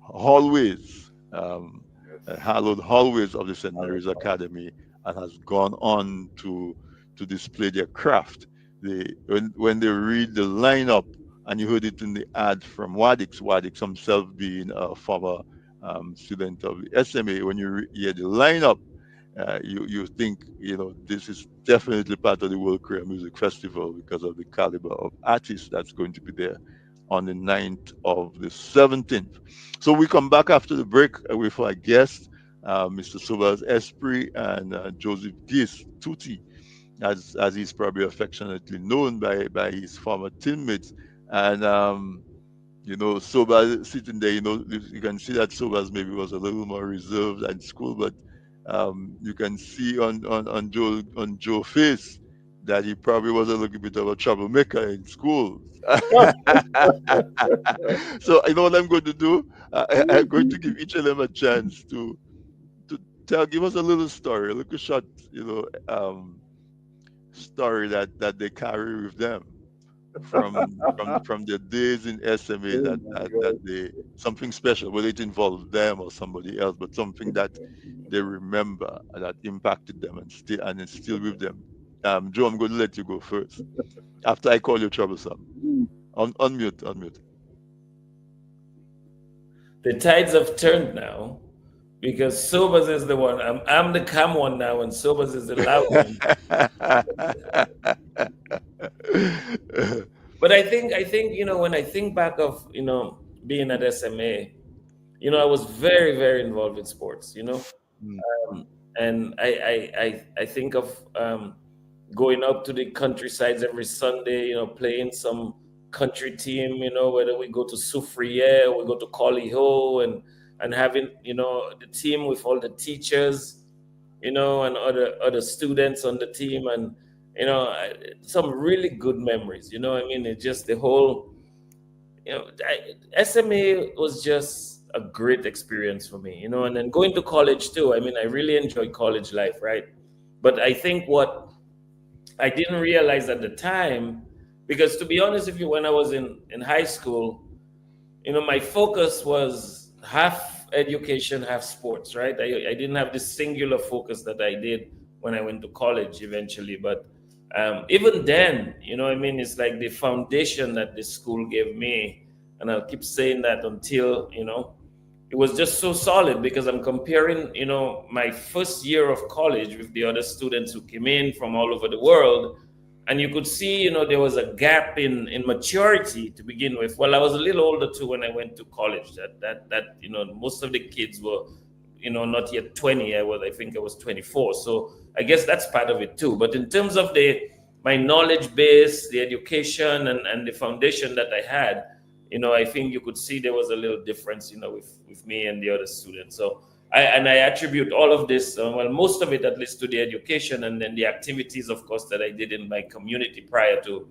hallways, hallowed hallways of the St. Mary's Academy, and has gone on to display their craft. When they read the lineup, and you heard it in the ad from Wadix himself being a former student of the SMA, when you hear the lineup, you think, this is definitely part of the World Creole Music Festival, because of the caliber of artists that's going to be there on the 9th of the 17th. So we come back after the break with our guest, Mr. Sobers Esprit, and Joseph Gis Tutti, as he's probably affectionately known by his former teammates. And Sobers sitting there, you can see that Sobers maybe was a little more reserved at school, but you can see on Joe's face that he probably was a little bit of a troublemaker in school. So I know what I'm going to do. I'm going to give each of them a chance to give us a little story, a little short, story that they carry with them from their days in SMA, Oh that my that, that God. they something special, whether it involved them or somebody else, but something that they remember and that impacted them and is still with them. Joe, I'm going to let you go first after I call you troublesome. Unmute. The tides have turned now because Sobers is the one. I'm the calm one now, and Sobers is the loud one. But I think when I think back of being at SMA, I was very very involved with sports. Mm, And I think of going up to the countrysides every Sunday, playing some country team, whether we go to Soufriere or we go to Coliho, and having, the team with all the teachers, and other students on the team, and some really good memories. It's just the whole, SMA was just a great experience for me, and then going to college too. I really enjoyed college life, right? But I think what I didn't realize at the time, because to be honest with you, when I was in high school, my focus was half education, half sports, right? I didn't have this singular focus that I did when I went to college eventually. But even then, it's like the foundation that the school gave me. And I'll keep saying that until, it was just so solid, because I'm comparing, my first year of college with the other students who came in from all over the world. And you could see, there was a gap in maturity to begin with. Well, I was a little older too when I went to college. That most of the kids were, not yet 20. I think I was 24. So I guess that's part of it too. But in terms of my knowledge base, the education and the foundation that I had, I think you could see there was a little difference, with me and the other students. So I attribute all of this, most of it at least, to the education, and then the activities, of course, that I did in my community prior to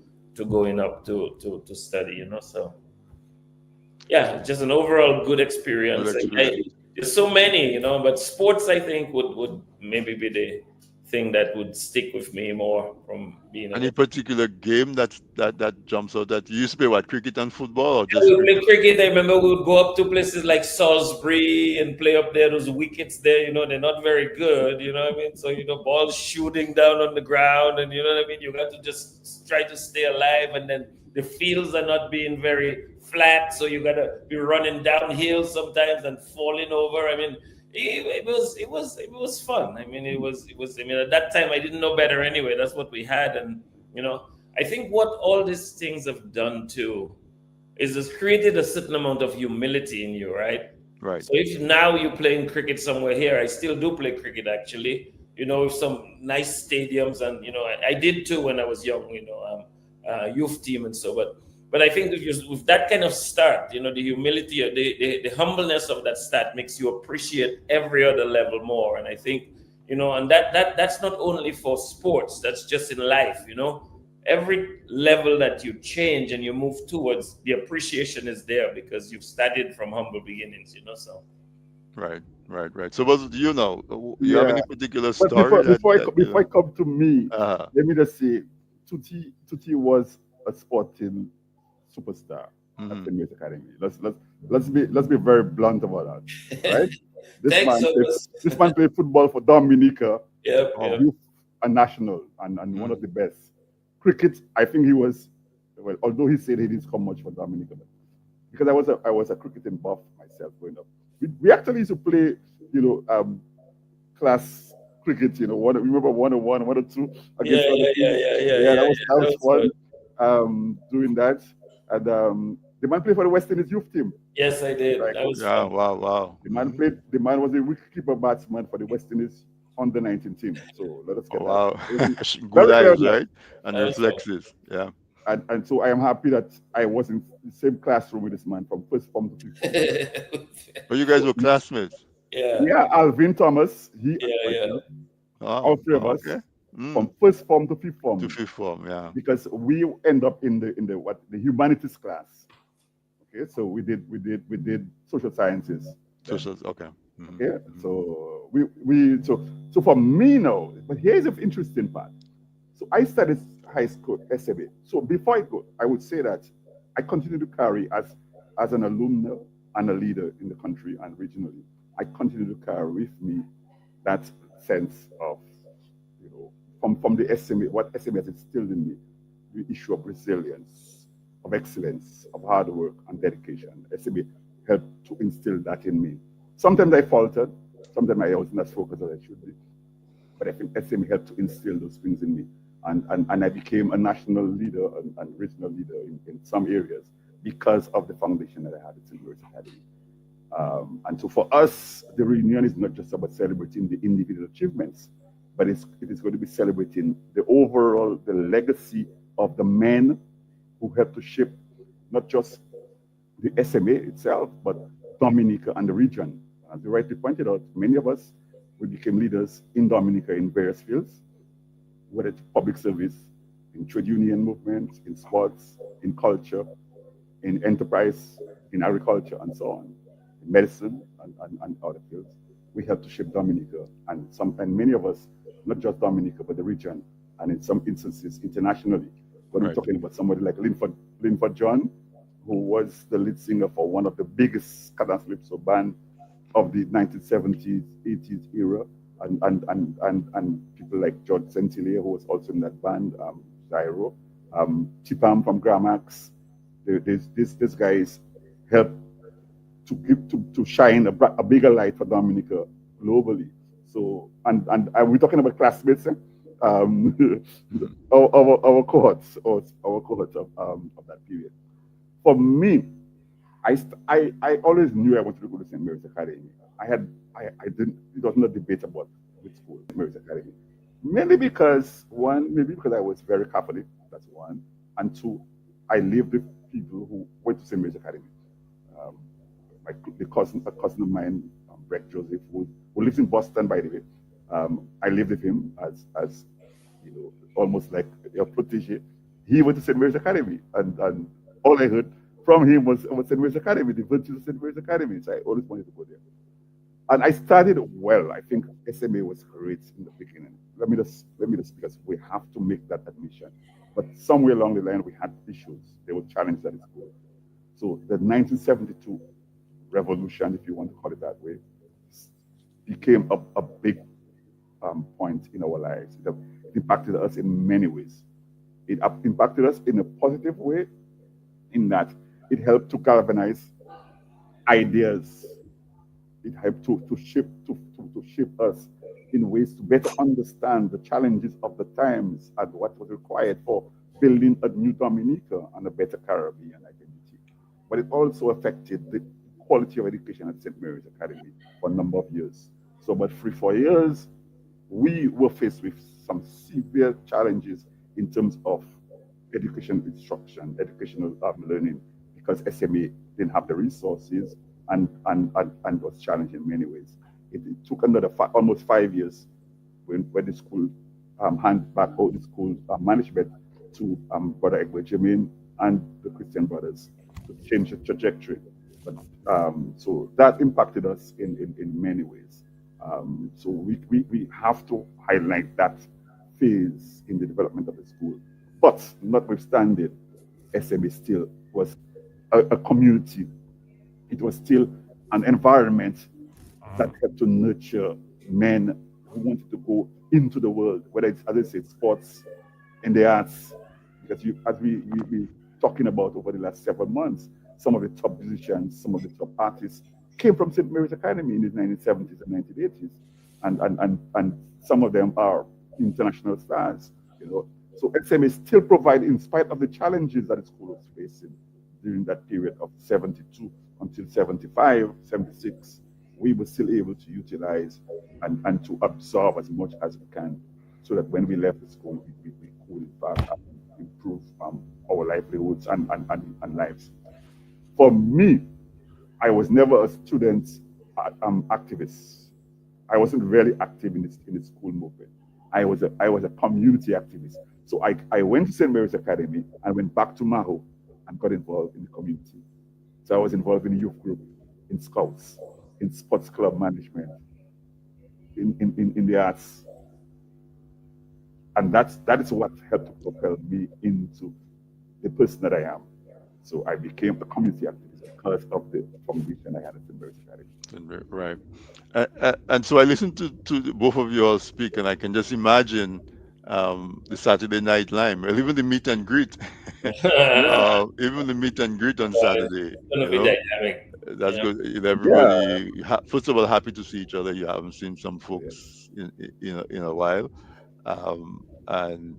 going up to study. So yeah, just an overall good experience. Good experience. There's so many, but sports, I think, would maybe be the thing that would stick with me more from being. Any particular game that jumps out that you used to play, what, cricket and football, or just We would play cricket? cricket. I remember we would go up to places like Salisbury and play up there. Those wickets there, they're not very good. So balls shooting down on the ground, and you got to just try to stay alive. And then the fields are not being very flat, so you got to be running downhill sometimes and falling over. It was fun. It was. At that time I didn't know better anyway. That's what we had, and I think what all these things have done too is it's created a certain amount of humility in you, right? Right. So if now you're playing cricket somewhere here, I still do play cricket actually, with some nice stadiums, and I did too when I was young, youth team and so. But I think with that kind of start, the humility, the humbleness of that start makes you appreciate every other level more. And I think, and that's not only for sports, that's just in life, every level that you change and you move towards, the appreciation is there because you've started from humble beginnings, so. Right. So what do you know? You Yeah. have any particular But story before I come to me, uh let me just say, Tutti was a sporting superstar at the Youth Academy. Let's be very blunt about that, right? Thanks so much. This man played football for Dominica, Yep. youth and national, and one of the best. Cricket, I think he was, well, although he said he didn't come much for Dominica, but because I was a cricketing buff myself growing up. We actually used to play, class cricket. Remember 101, 102 against other teams. Yeah. That was fun. Doing that, and The man played for the West Indies youth team. Yes, I did. Right. That was Yeah, fun. wow. The man played. The man was a wicketkeeper batsman for the West Indies under 19 team. So let us Oh, get that. wow. Good Very clear eyes, on that. right? And That was fun. reflexes. Yeah. And so I am happy that I was in the same classroom with this man from first form to fifth form. But you guys were classmates. Yeah, Yeah, Alvin Thomas, he and yeah, yeah. myself, all Oh, three of us, okay. from first form to fifth To form, fifth form, yeah. because we end up in the humanities class. Okay, so we did social sciences. Then. Social, okay. Okay, so so for me now, but here's the interesting part. So I studied high school SMA. So before I go, I would say that I continue to carry as an alumna and a leader in the country and regionally. I continue to carry with me that sense of, from the SMA, what SMA has instilled in me, the issue of resilience, of excellence, of hard work and dedication. SMA helped to instill that in me. Sometimes I faltered, sometimes I wasn't as focused as I should be. But I think SMA helped to instill those things in me. And I became a national leader and regional leader in some areas because of the foundation that I had at St. Mary's Academy. And so for us, the reunion is not just about celebrating the individual achievements, but it is going to be celebrating the overall, the legacy of the men who helped to shape not just the SMA itself, but Dominica and the region. As you rightly pointed out, many of us, we became leaders in Dominica in various fields, whether it's public service, in trade union movements, in sports, in culture, in enterprise, in agriculture, and so on, in medicine and other fields. We help to shape Dominica, and many of us, not just Dominica, but the region, and in some instances internationally. But we're talking about somebody like Linford John, who was the lead singer for one of the biggest Calypso band of the 1970s, 80s era, and people like George Centillier, who was also in that band, Gyro, Chipam from Gramax. These guys helped to shine a bigger light for Dominica globally. So, and we're talking about classmates, our cohorts, or our cohorts of that period. For me, I always knew I wanted to go to St. Mary's Academy. I didn't. It was not a debate about which school, St. Mary's Academy. Maybe because I was very Catholic. That's one, and two, I lived with people who went to St. Mary's Academy. A cousin of mine, Breck Joseph, who lives in Boston, by the way. I lived with him as almost like a protege. He went to St. Mary's Academy, and all I heard from him was St. Mary's Academy, the virtues of St. Mary's Academy. So I always wanted to go there. And I started well. I think SMA was great in the beginning. Let me just because we have to make that admission. But somewhere along the line, we had issues. There were challenges at the school. So the 1972 revolution, if you want to call it that way, became a big point in our lives. It impacted us in many ways. It impacted us in a positive way, in that it helped to galvanize ideas. It helped to shape us in ways to better understand the challenges of the times and what was required for building a new Dominica and a better Caribbean identity. But it also affected the quality of education at St. Mary's Academy for a number of years. So about 3-4 years, we were faced with some severe challenges in terms of education instruction, educational learning, because SMA didn't have the resources and was challenged in many ways. It took another almost 5 years when the school handed back all the school management to Brother Egber Jermaine and the Christian Brothers to change the trajectory. But, so that impacted us in many ways. So we have to highlight that phase in the development of the school. But notwithstanding, SMA still was a community. It was still an environment that helped to nurture men who wanted to go into the world, whether it's, as I say, sports and the arts. Because as we talking about over the last several months, some of the top musicians, some of the top artists came from St. Mary's Academy in the 1970s and 1980s. And some of them are international stars, So SMA still provide, in spite of the challenges that the school was facing, during that period of 72 until 75, 76, we were still able to utilize and to absorb as much as we can, so that when we left the school, we could in fact improve our livelihoods and lives. For me, I was never a student activist. I wasn't really active in the school movement. I was a community activist. So I went to St. Mary's Academy and went back to Maho and got involved in the community. So I was involved in the youth group, in scouts, in sports club management, in the arts. And that is what helped to propel me into the person that I am. So I became a community activist because of the foundation I had at St. Mary's Academy. Right. And so I listened to both of you all speak, and I can just imagine the Saturday Night Live, or even the meet and greet, even the meet and greet on Saturday. It's gonna be dynamic. That's good. Yeah. Everybody, first of all, happy to see each other. You haven't seen some folks in a while, and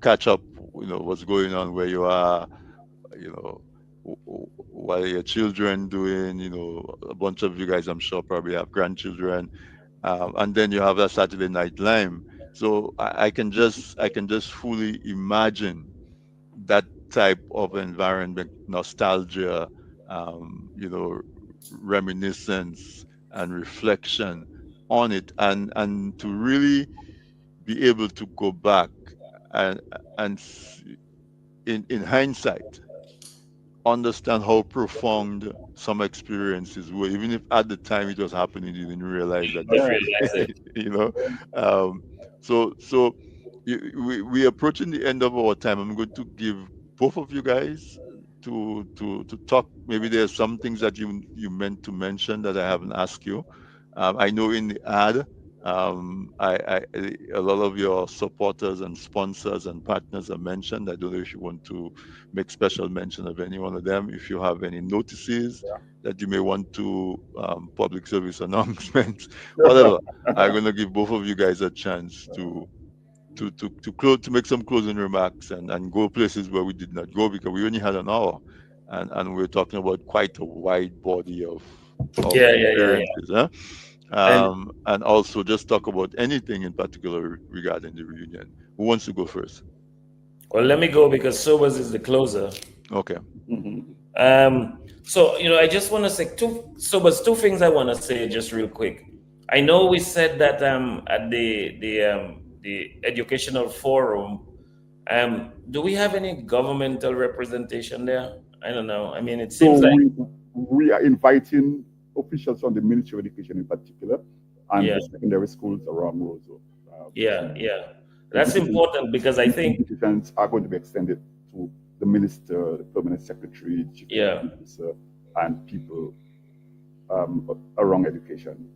catch up. What's going on where you are. What are your children doing? A bunch of you guys, I'm sure, probably have grandchildren, and then you have that Saturday Night Live. So I can just fully imagine that type of environment, nostalgia, reminiscence and reflection on it, and to really be able to go back and in hindsight understand how profound some experiences were, even if at the time it was happening you didn't realize that so we approaching the end of our time. I'm going to give both of you guys to talk. Maybe there's some things that you meant to mention that I haven't asked you. I know in the ad, a lot of your supporters and sponsors and partners are mentioned. I don't know if you want to make special mention of any one of them. If you have any notices that you may want to, public service announcements, whatever. I'm going to give both of you guys a chance to make some closing remarks and go places where we did not go, because we only had an hour, and we're talking about quite a wide body of experiences. Huh? And also just talk about anything in particular regarding the reunion. Who wants to go first? Well, let me go because Sobers is the closer. Okay. So I just want to say two things I want to say just real quick. I know we said that at the educational forum, do we have any governmental representation there? I don't know. I mean, it seems like we are inviting officials from the Ministry of Education in particular, and the secondary schools around Roseau. That's important, because I think invitations are going to be extended to the minister, the permanent secretary, chief officer, and people around education.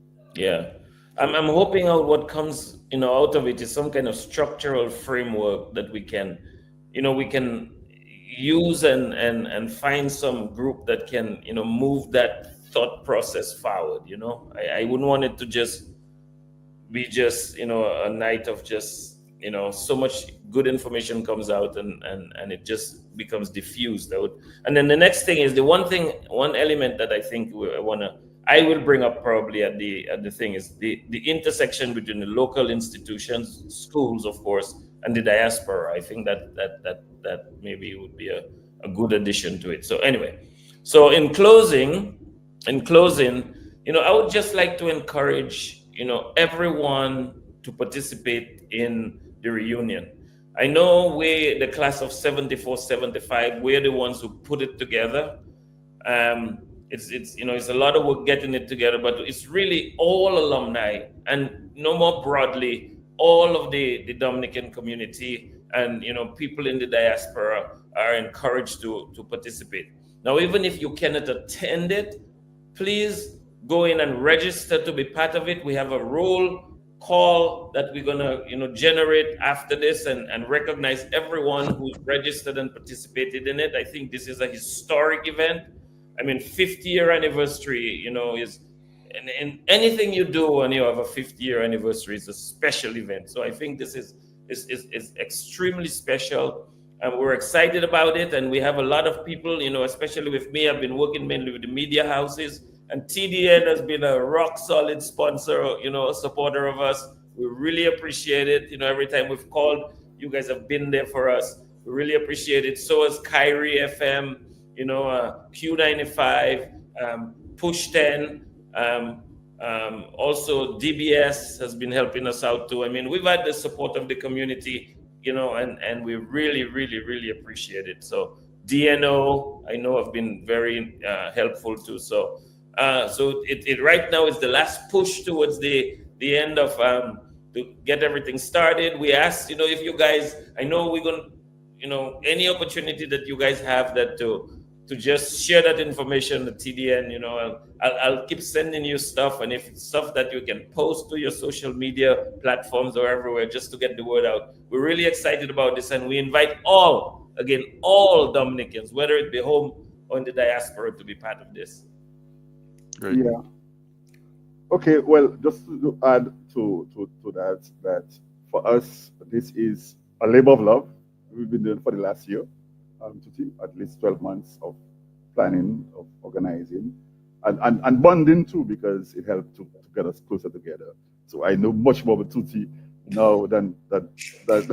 I'm hoping out what comes out of it is some kind of structural framework that we can use and find some group that can move that thought process forward. I wouldn't want it to just be a night of just so much good information comes out and it just becomes diffused out. And then the next thing is one element that I think I will bring up probably at the thing is the intersection between the local institutions, schools, of course, and the diaspora. I think that maybe would be a good addition to it. So anyway, in closing, I would just like to encourage everyone to participate in the reunion. I know the class of 74, 75, we're the ones who put it together. It's a lot of work getting it together, but it's really all alumni, and more broadly, all of the Dominican community and people in the diaspora are encouraged to participate. Now, even if you cannot attend it, please go in and register to be part of it. We have a roll call that we're gonna generate after this and recognize everyone who's registered and participated in it. I think this is a historic event. I mean, 50-year anniversary, is, and anything you do when you have a 50-year anniversary is a special event. So I think this is extremely special. and we're excited about it. And we have a lot of people, especially with me. I've been working mainly with the media houses, and TDN has been a rock solid sponsor, a supporter of us. We really appreciate it. Every time we've called, you guys have been there for us. We really appreciate it. So has Kyrie FM, Q95, Push 10. Also, DBS has been helping us out too. I mean, we've had the support of the community, and we really, really, really appreciate it. So DNO, I know, have been very helpful too. So it right now is the last push towards the end of to get everything started. We asked, if you guys, I know we're gonna, any opportunity that you guys have that to just share that information at TDN, I'll keep sending you stuff, and if it's stuff that you can post to your social media platforms or everywhere just to get the word out. We're really excited about this, and we invite all Dominicans, whether it be home or in the diaspora, to be part of this. Great. Yeah. Okay, well, just to add to that for us, this is a labor of love. We've been doing for the last year. At least 12 months of planning, of organizing, and bonding too, because it helped to get us closer together. So I know much more about Tutti now than the last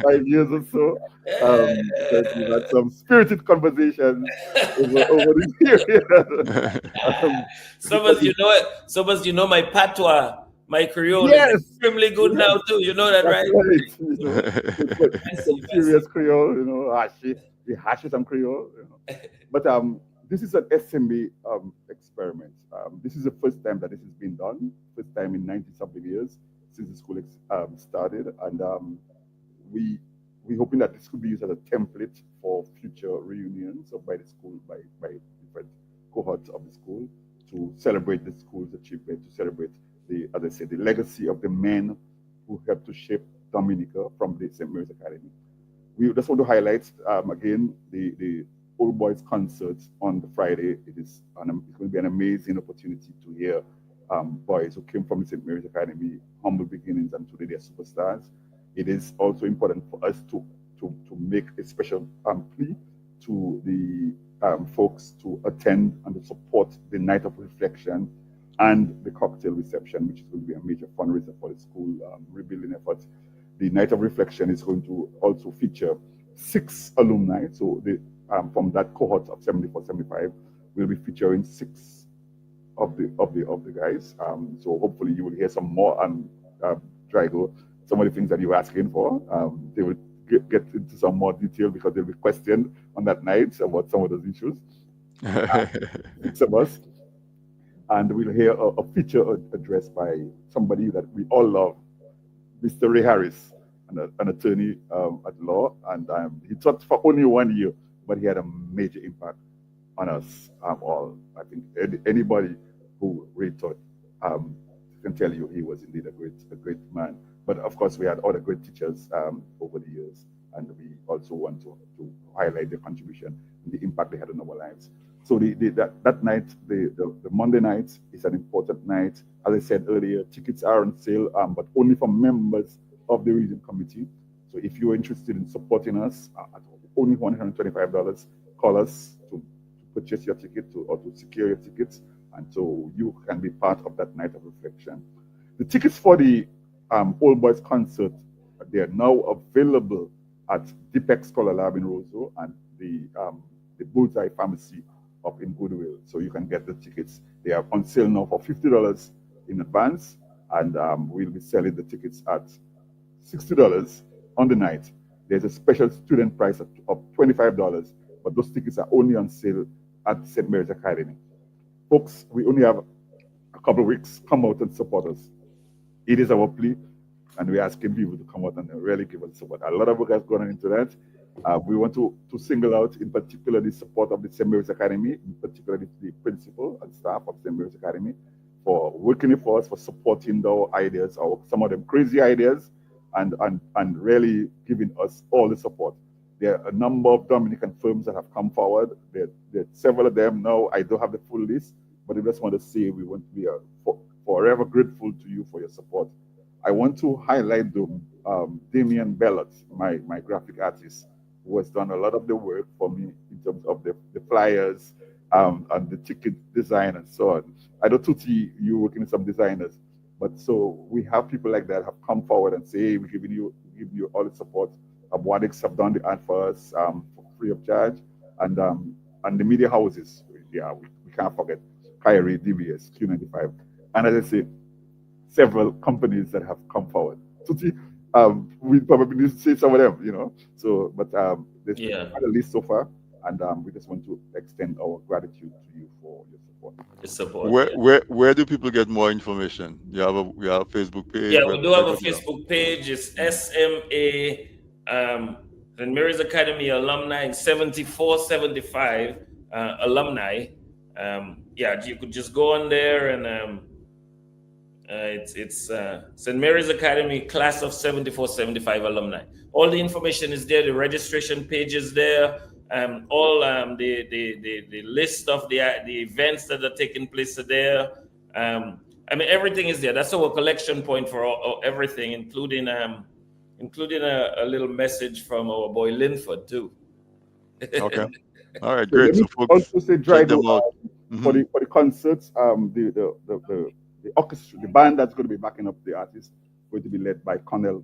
5 years or so, because we've had some spirited conversations over the period. Some my patois, my Creole Yes. is extremely good now too. You know that, That's right? right. Some serious Creole, we hash some Creole. But this is an SMA experiment. This is the first time that this has been done. First time in 90-something years since the school started, and we're hoping that this could be used as a template for future reunions by the school, by different cohorts of the school, to celebrate the school's achievement, to celebrate as I said, the legacy of the men who helped to shape Dominica from the St. Mary's Academy. We just want to highlight again the Old Boys concert on the Friday. It's going to be an amazing opportunity to hear boys who came from the St. Mary's Academy, humble beginnings, and today they're superstars. It is also important for us to make a special plea to the folks to attend and to support the Night of Reflection and the cocktail reception, which is going to be a major fundraiser for the school rebuilding efforts. The Night of Reflection is going to also feature 6 alumni. So from that cohort of 74, 75, we'll be featuring 6 of the guys. So hopefully you will hear some more on Drago, some of the things that you were asking for. They will get into some more detail because they'll be questioned on that night about some of those issues. 6 of us. And we'll hear a feature address by somebody that we all love, Mr. Ray Harris, an attorney at law. And he taught for only 1 year, but he had a major impact on us all. I think anybody who Ray taught can tell you he was indeed a great man. But of course, we had other great teachers over the years, and we also want to highlight their contribution and the impact they had on our lives. So that night, the Monday night, is an important night. As I said earlier, tickets are on sale, but only for members of the region committee. So if you're interested in supporting us at only $125, call us to purchase your ticket or to secure your tickets, and so you can be part of that Night of Reflection. The tickets for the Old Boys concert, they are now available at Dipex Scholar Lab in Roseau and the Bullseye Pharmacy up in Goodwill. So you can get the tickets. They are on sale now for $50 in advance, and we'll be selling the tickets at $60 on the night. There's a special student price of $25, but those tickets are only on sale at St. Mary's Academy. Folks, we only have a couple of weeks. Come out and support us. It is our plea, and we're asking people to come out and really give us support. A lot of work has gone into that. We want to single out, in particular, the support of the St. Mary's Academy, in particular the principal and staff of St. Mary's Academy, for working for us, for supporting our ideas, some of them crazy ideas, and really giving us all the support. There are a number of Dominican firms that have come forward. There are several of them now. I don't have the full list, but I just want to say we want to be forever grateful to you for your support. I want to highlight Damian Bellot, my graphic artist, who has done a lot of the work for me in terms of the flyers, and the ticket design and so on. I know Tuti, you working with some designers, but so we have people like that have come forward and say, hey, we give you all the support. Wadix have done the art for us, for free of charge, and the media houses, yeah, we can't forget Kyrie, DBS, Q95, and as I say, several companies that have come forward. Tuti, we probably need to say some of them, you know. So, but there's quite a list so far, and we just want to extend our gratitude to you for your support. Where do people get more information? We have a Facebook page. Yeah, we do have a Facebook page. It's SMA St. Mary's Academy alumni 7475 alumni. Yeah, you could just go on there and it's St. Mary's Academy class of 7475 alumni. All the information is there. The registration page is there. All the list of the events that are taking place are there. I mean, everything is there. That's our collection point for everything, including a little message from our boy Linford too. Okay. All right, great. So folks, also say Drydo, for the concerts, the orchestra, the band that's going to be backing up the artist, going to be led by Cornell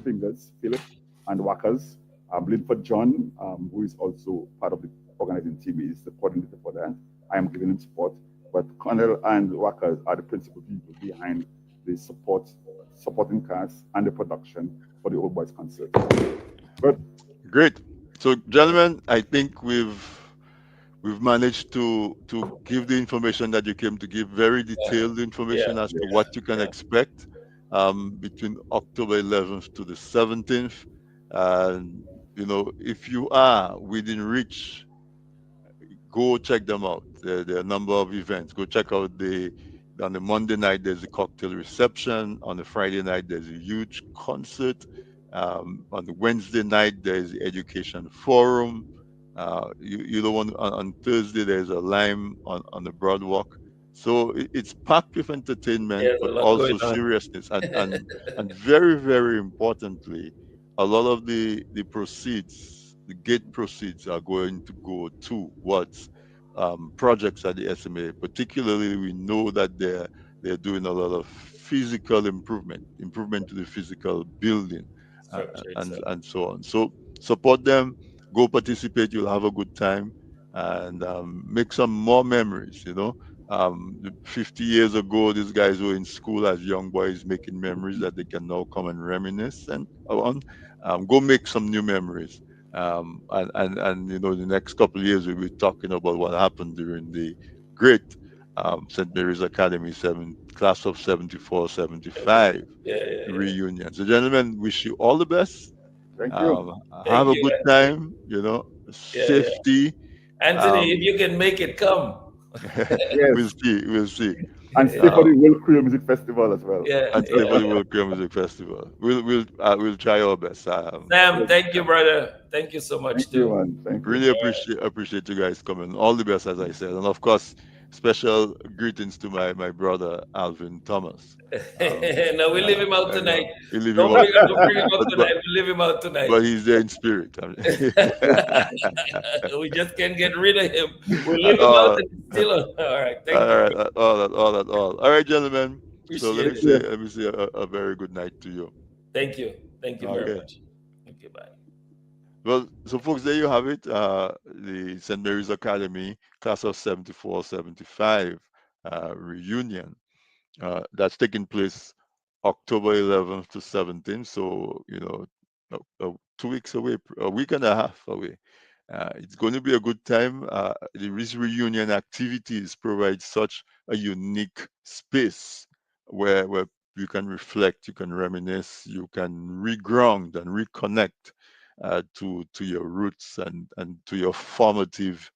Fingers, Philip, and Wackers. Linford John, who is also part of the organizing team, is the coordinator for that. I am giving him support, but Cornell and Wackers are the principal people behind the supporting cast and the production for the Old Boys concert. Good. Great. So, gentlemen, I think we've managed to give the information that you came to give, very detailed information as to what you can expect between October 11th to the 17th. And, you know, if you are within reach, go check them out. There are a number of events. Go check out on the Monday night, there's a cocktail reception. On the Friday night, there's a huge concert. On the Wednesday night, there's the education forum. You don't want on Thursday there's a lime on the Broadwalk. So it's packed with entertainment, but also seriousness, and very, very importantly, a lot of the proceeds, the gate proceeds, are going to go towards projects at the SMA. Particularly, we know that they're doing a lot of physical improvement to the physical building, and so on. So support them. Go participate. You'll have a good time, and make some more memories. You know, 50 years ago, these guys were in school as young boys making memories that they can now come and reminisce and on. Go make some new memories. And you know, the next couple of years we'll be talking about what happened during the great St. Mary's Academy class of 74, 75 reunion. So, gentlemen, wish you all the best. Thank you. Have a good time, you know, safety. Anthony, if you can make it, come. Yes. We'll see. And stay for the World Creole Music Festival as well. And stay for the World Creole Music Festival. We'll try our best. Sam, thank you, brother. Thank you so much, too. Thank you. Really appreciate you guys coming. All the best, as I said, and of course, special greetings to my brother Alvin Thomas. No, we leave him out tonight. Don't bring him out tonight. We leave him out tonight. But he's there in spirit. We just can't get rid of him. We leave him out and still. All right. Thank you. All right, gentlemen. So let me say a very good night to you. Thank you. Thank you very much. Okay, bye. Well, so folks, there you have it. The St. Mary's Academy class of 74, 75 reunion that's taking place October 11th to 17th. So, you know, 2 weeks away, a week and a half away. It's going to be a good time. These reunion activities provide such a unique space where you can reflect, you can reminisce, you can reground and reconnect to your roots and to your formative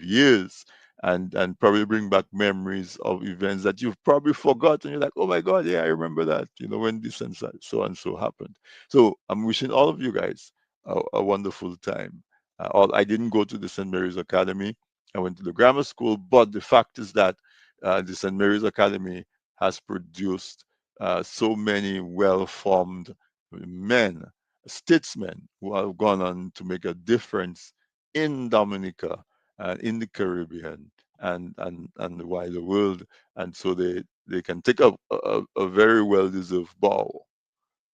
years, and probably bring back memories of events that you've probably forgotten. You're like, oh my God, yeah, I remember that, you know, when this and so happened. So I'm wishing all of you guys a wonderful time. I didn't go to the St. Mary's Academy. I went to the grammar school, but the fact is that the St. Mary's Academy has produced so many well-formed men, statesmen who have gone on to make a difference in Dominica and in the Caribbean and the wider world, and so they can take a very well-deserved bow,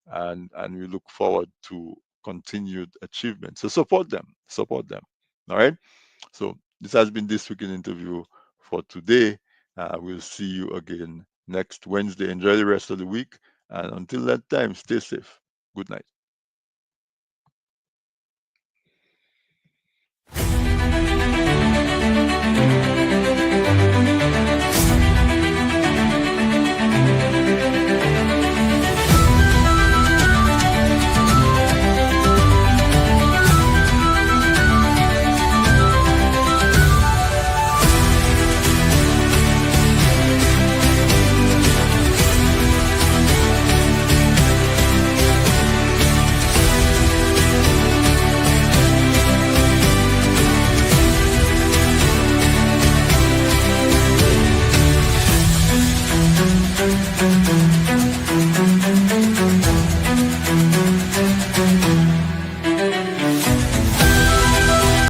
and we look forward to continued achievement. So support them. All right. So this has been This Week in Interview for today. We'll see you again next Wednesday. Enjoy the rest of the week, and until that time, stay safe. Good night. Thank you.